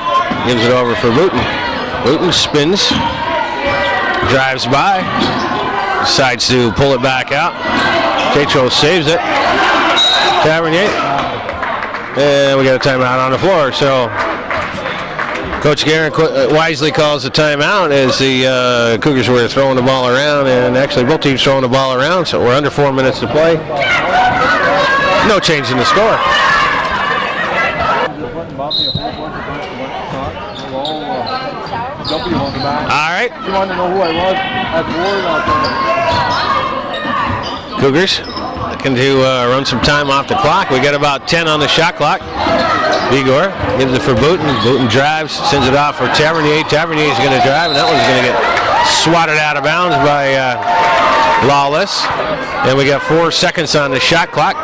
Gives it over for Wooten. Wooten spins. Drives by. Decides to pull it back out. Tatro saves it. Tavernier, and we got a timeout on the floor. So Coach Guerin wisely calls the timeout as the Cougars were throwing the ball around, and actually both teams throwing the ball around. So we're under 4 minutes to play. No change in the score. All right. You want to know who I was at Ward? Cougars looking to run some time off the clock. We got about 10 on the shot clock. Bigor gives it for Booten. Booten drives, sends it off for Tavernier. Tavernier's going to drive, and that one's going to get swatted out of bounds by Lawless. And we got 4 seconds on the shot clock.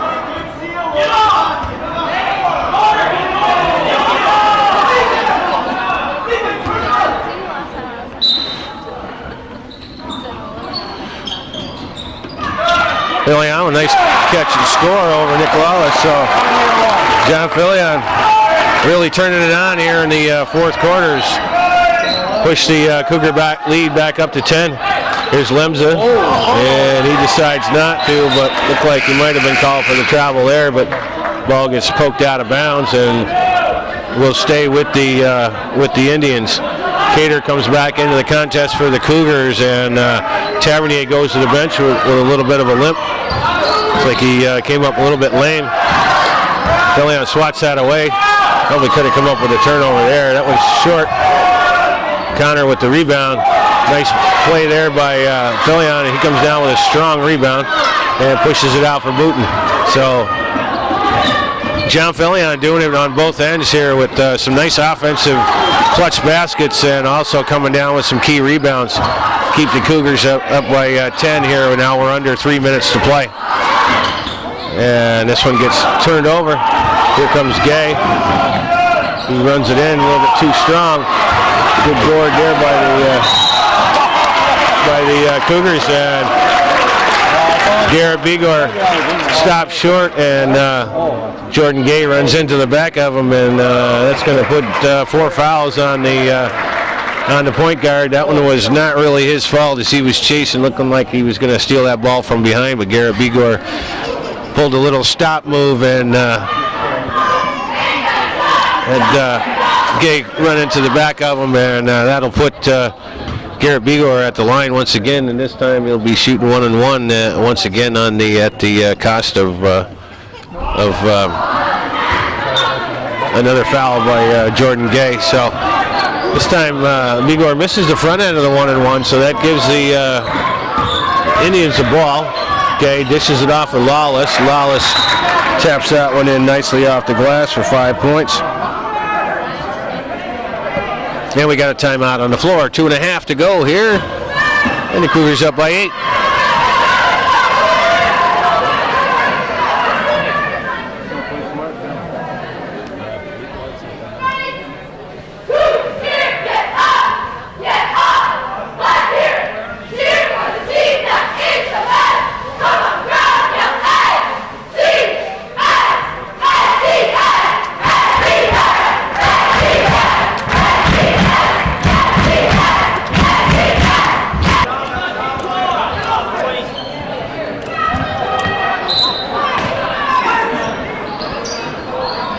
Filion, a nice catch and score over Nick Lawless. So John Filion really turning it on here in the fourth quarters. Push the Cougar lead back up to 10. Here's Lemza, and he decides not to, but looked like he might have been called for the travel there, but ball gets poked out of bounds and will stay with the Indians. Cater comes back into the contest for the Cougars, and Tavernier goes to the bench with a little bit of a limp. Looks like he came up a little bit lame. Filion swats that away. Probably could have come up with a turnover there. That was short. Connor with the rebound. Nice play there by Filion, and he comes down with a strong rebound and pushes it out for Booten. So John Filion doing it on both ends here with some nice offensive clutch baskets and also coming down with some key rebounds. Keep the Cougars up by 10 here, and now we're under 3 minutes to play. And this one gets turned over. Here comes Gay. He runs it in a little bit too strong. Good board there by the Cougars, and Garrett Bigor stops short, and Jordan Gay runs into the back of him, and that's going to put 4 fouls on the point guard. That one was not really his fault, as he was chasing, looking like he was going to steal that ball from behind, but Garrett Bigor pulled a little stop move and had Gay run into the back of him, and that'll put Garrett Bigor at the line once again, and this time he'll be shooting 1 and 1 once again at the cost of another foul by Jordan Gay. So this time Bigor misses the front end of the 1 and 1, so that gives the Indians the ball. Gay dishes it off for Lawless. Lawless taps that one in nicely off the glass for 5 points. And we got a timeout on the floor. 2.5 to go here. And the Cougars up by 8.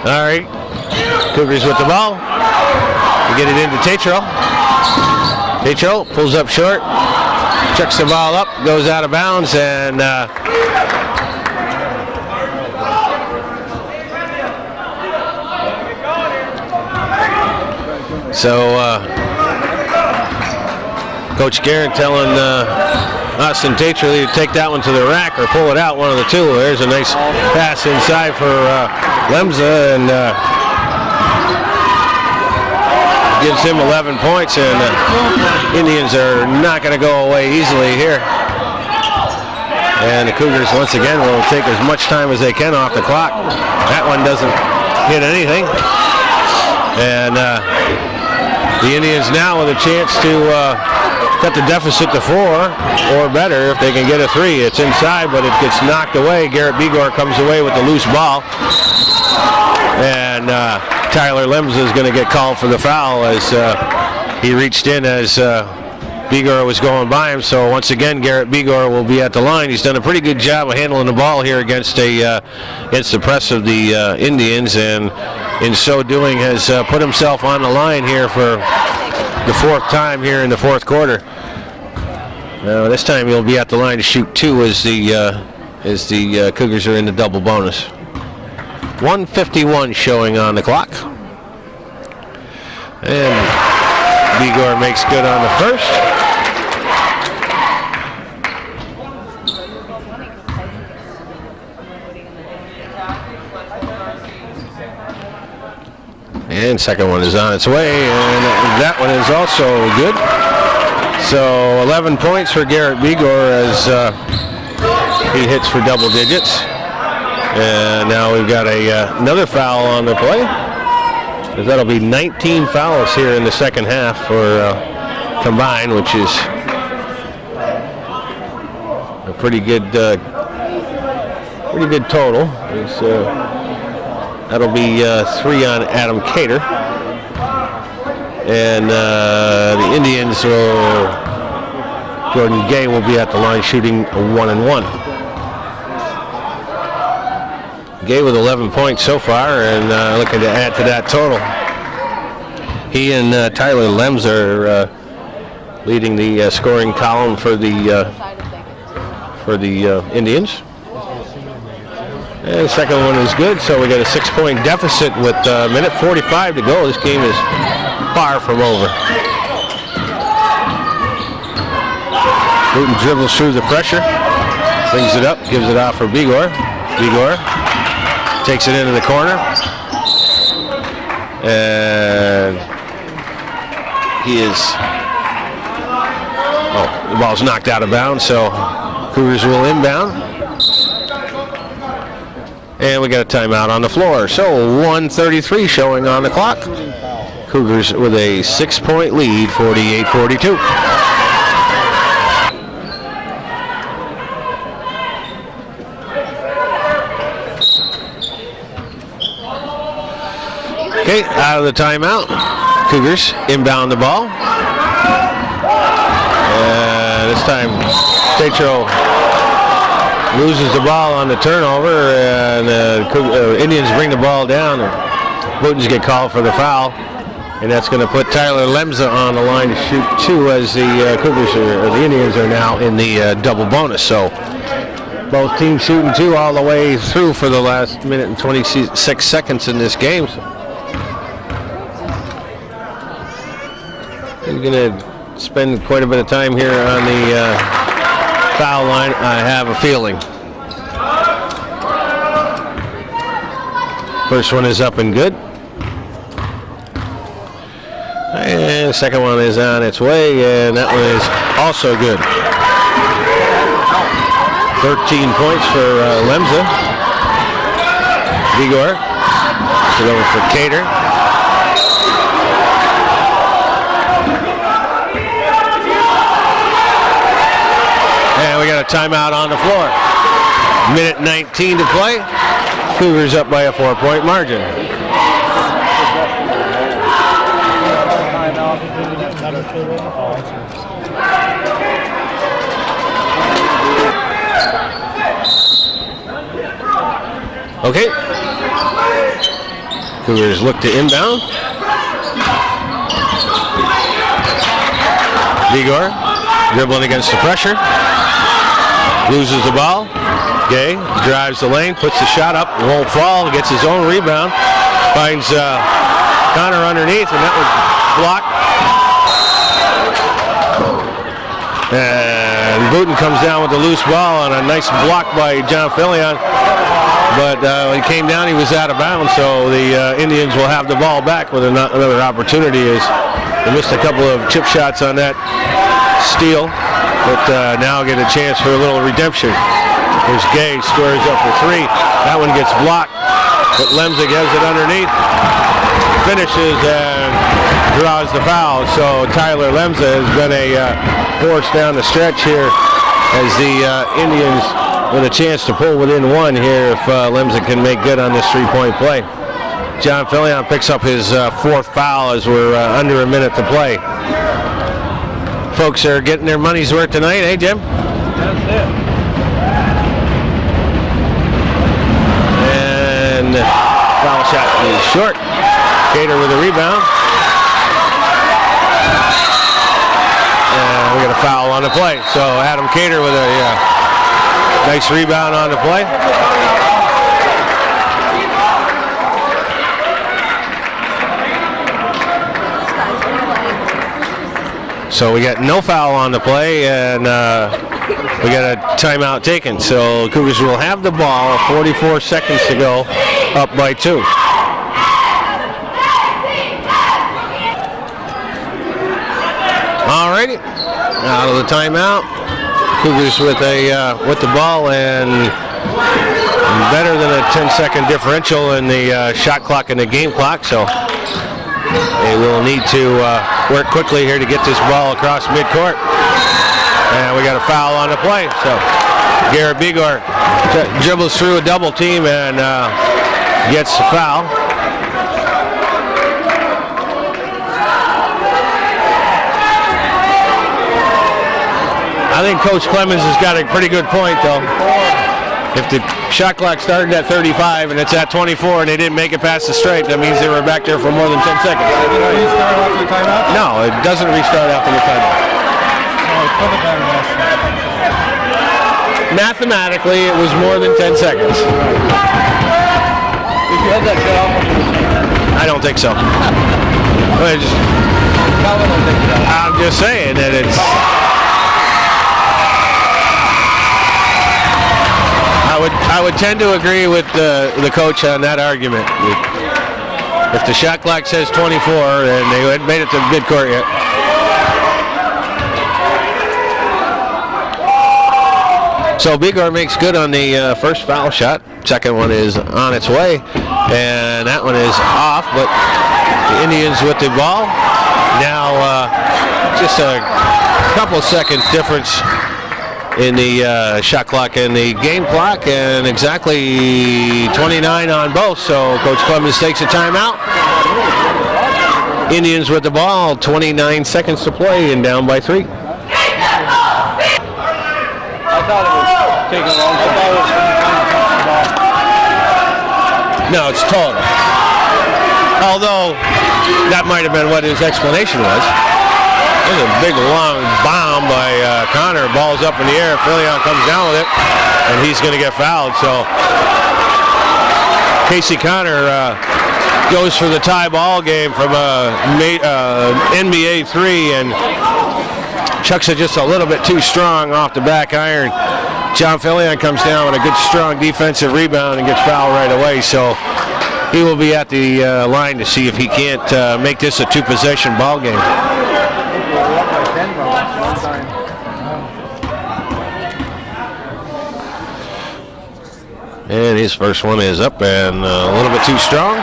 All right, Cougars with the ball. We get it into Tatro. Tatro pulls up short, chucks the ball up, goes out of bounds, and so Coach Guerin telling us and Tatro to take that one to the rack or pull it out, one of the two. There's a nice pass inside for Lemza, and gives him 11 points, and Indians are not going to go away easily here. And the Cougars once again will take as much time as they can off the clock. That one doesn't hit anything. And the Indians now with a chance to cut the deficit to 4 or better if they can get a 3. It's inside, but it gets knocked away. Garrett Bigor comes away with the loose ball. And Tyler Lemza is going to get called for the foul as he reached in as Bigor was going by him. So once again, Garrett Bigor will be at the line. He's done a pretty good job of handling the ball here against the press of the Indians, and in so doing has put himself on the line here for the 4th time here in the 4th quarter. This time he'll be at the line to shoot 2 as the Cougars are in the double bonus. 1:51 showing on the clock. And Bigor makes good on the first. And second one is on its way, and that one is also good. So 11 points for Garrett Begor as he hits for double digits. And now we've got another foul on the play. That'll be 19 fouls here in the second half for combined, which is a pretty good total. That'll be 3 on Adam Cater. And the Indians Jordan Gay will be at the line shooting 1-1. Gay with 11 points so far, and looking to add to that total. He and Tyler Lems are leading the scoring column for the Indians. And the second one is good, so we got a 6-point deficit with a minute 45 to go. This game is far from over. Wooten dribbles through the pressure, brings it up, gives it off for Begor. Begor takes it into the corner, and the ball's knocked out of bounds, so Cougars will inbound. And we got a timeout on the floor. So 1:33 showing on the clock. Cougars with a 6-point lead, 48-42. Okay, out of the timeout. Cougars inbound the ball. And this time, Tetro loses the ball on the turnover, and Indians bring the ball down. Bootens get called for the foul, and that's going to put Tyler Lemza on the line to shoot 2 as the the Indians are now in the double bonus. So both teams shooting 2 all the way through for the last minute and 26 seconds in this game. So he's going to spend quite a bit of time here on the foul line, I have a feeling. First one is up and good. And the second one is on its way, and that one is also good. 13 points for Lemza. Begor. It over for Cater. And we got a timeout on the floor. Minute 19 to play. Cougars up by a 4-point margin. Okay. Cougars look to inbound. Begor dribbling against the pressure. Loses the ball. Gay drives the lane, puts the shot up, won't fall, gets his own rebound, finds Connor underneath, and that was blocked. And Booten comes down with the loose ball on a nice block by John Fillion. But when he came down, he was out of bounds, so the Indians will have the ball back with another opportunity as they missed a couple of chip shots on that steal, but now get a chance for a little redemption. There's Gay, squares up for 3. That one gets blocked, but Lemza gives it underneath, finishes and draws the foul. So Tyler Lemza has been a force down the stretch here as the Indians with a chance to pull within 1 here if Lemza can make good on this 3-point play. John Fillion picks up his 4th foul as we're under a minute to play. Folks are getting their money's worth tonight, eh, Jim? That's it. And foul shot is short. Cater with a rebound. And we got a foul on the play. So Adam Cater with a nice rebound on the play. So we got no foul on the play, and we got a timeout taken. So Cougars will have the ball, 44 seconds to go, up by 2. righty. Out of the timeout. Cougars with the ball and better than a 10-second differential in the shot clock and the game clock. So they will need to work quickly here to get this ball across midcourt. And we got a foul on the play. So Garrett Bigor dribbles through a double team and gets the foul. I think Coach Clemens has got a pretty good point, though. If the shot clock started at 35 and it's at 24 and they didn't make it past the stripe, that means they were back there for more than 10 seconds. Did it restart after the timeout? No, it doesn't restart after the timeout. Mathematically, it was more than 10 seconds. Did you have that shut off? I don't think so. I'm just saying that it's... I would tend to agree with the coach on that argument. If the shot clock says 24 and they hadn't made it to midcourt yet. So Bigor makes good on the first foul shot. Second one is on its way, and that one is off. But the Indians with the ball. Now just a couple seconds difference in the shot clock and the game clock, and exactly 29 on both. So Coach Clemens takes a timeout. Indians with the ball, 29 seconds to play and down by 3. I thought it was taking a long time. I thought it was from the time to touch the ball. No, it's total. Although that might have been what his explanation was. There's a big long bomb by Connor. Ball's up in the air. Filion comes down with it, and he's going to get fouled. So Casey Connor goes for the tie ball game from NBA 3 and chucks it just a little bit too strong off the back iron. John Filion comes down with a good strong defensive rebound and gets fouled right away. So he will be at the line to see if he can't make this a 2-possession ball game. And his first one is up and a little bit too strong.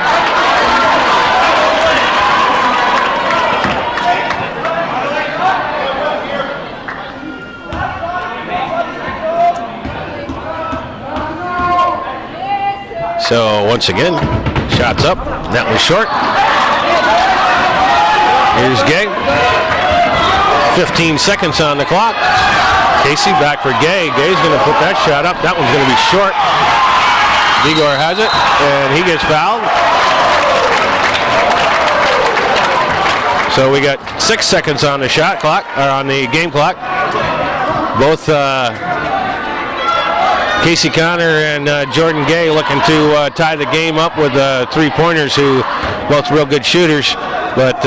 So once again, shots up. That was short. Here's Gay. 15 seconds on the clock. Casey back for Gay. Gay's going to put that shot up. That one's going to be short. Bigor has it, and he gets fouled. So we got 6 seconds on the shot clock, or on the game clock. Both Casey Connor and Jordan Gay looking to tie the game up with 3-pointers, who both real good shooters, but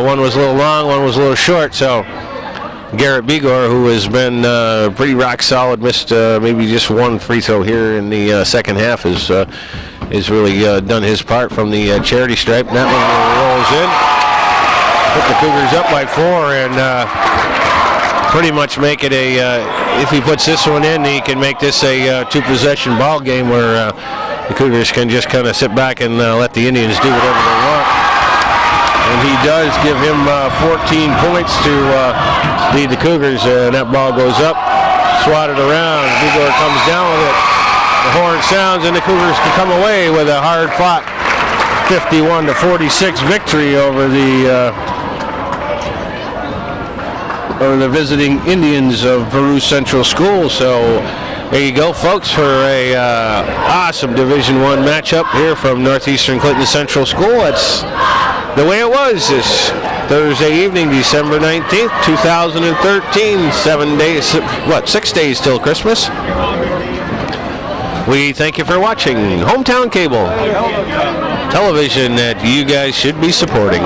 one was a little long, one was a little short. So Garrett Bigor, who has been pretty rock solid, missed maybe just one free throw here in the second half, is really done his part from the charity stripe. And that one rolls in. Put the Cougars up by 4 and pretty much make it if he puts this one in, he can make this a 2-possession ball game where the Cougars can just kind of sit back and let the Indians do whatever they want. And he does give him 14 points to lead the Cougars, and that ball goes up, swatted around. Bigor comes down with it. The horn sounds, and the Cougars can come away with a hard-fought 51-46 victory over the visiting Indians of Peru Central School. So there you go, folks, for a awesome Division I matchup here from Northeastern Clinton Central School. That's the way it was this Thursday evening, December 19th, 2013. 6 days till Christmas. We thank you for watching Hometown Cable television that you guys should be supporting.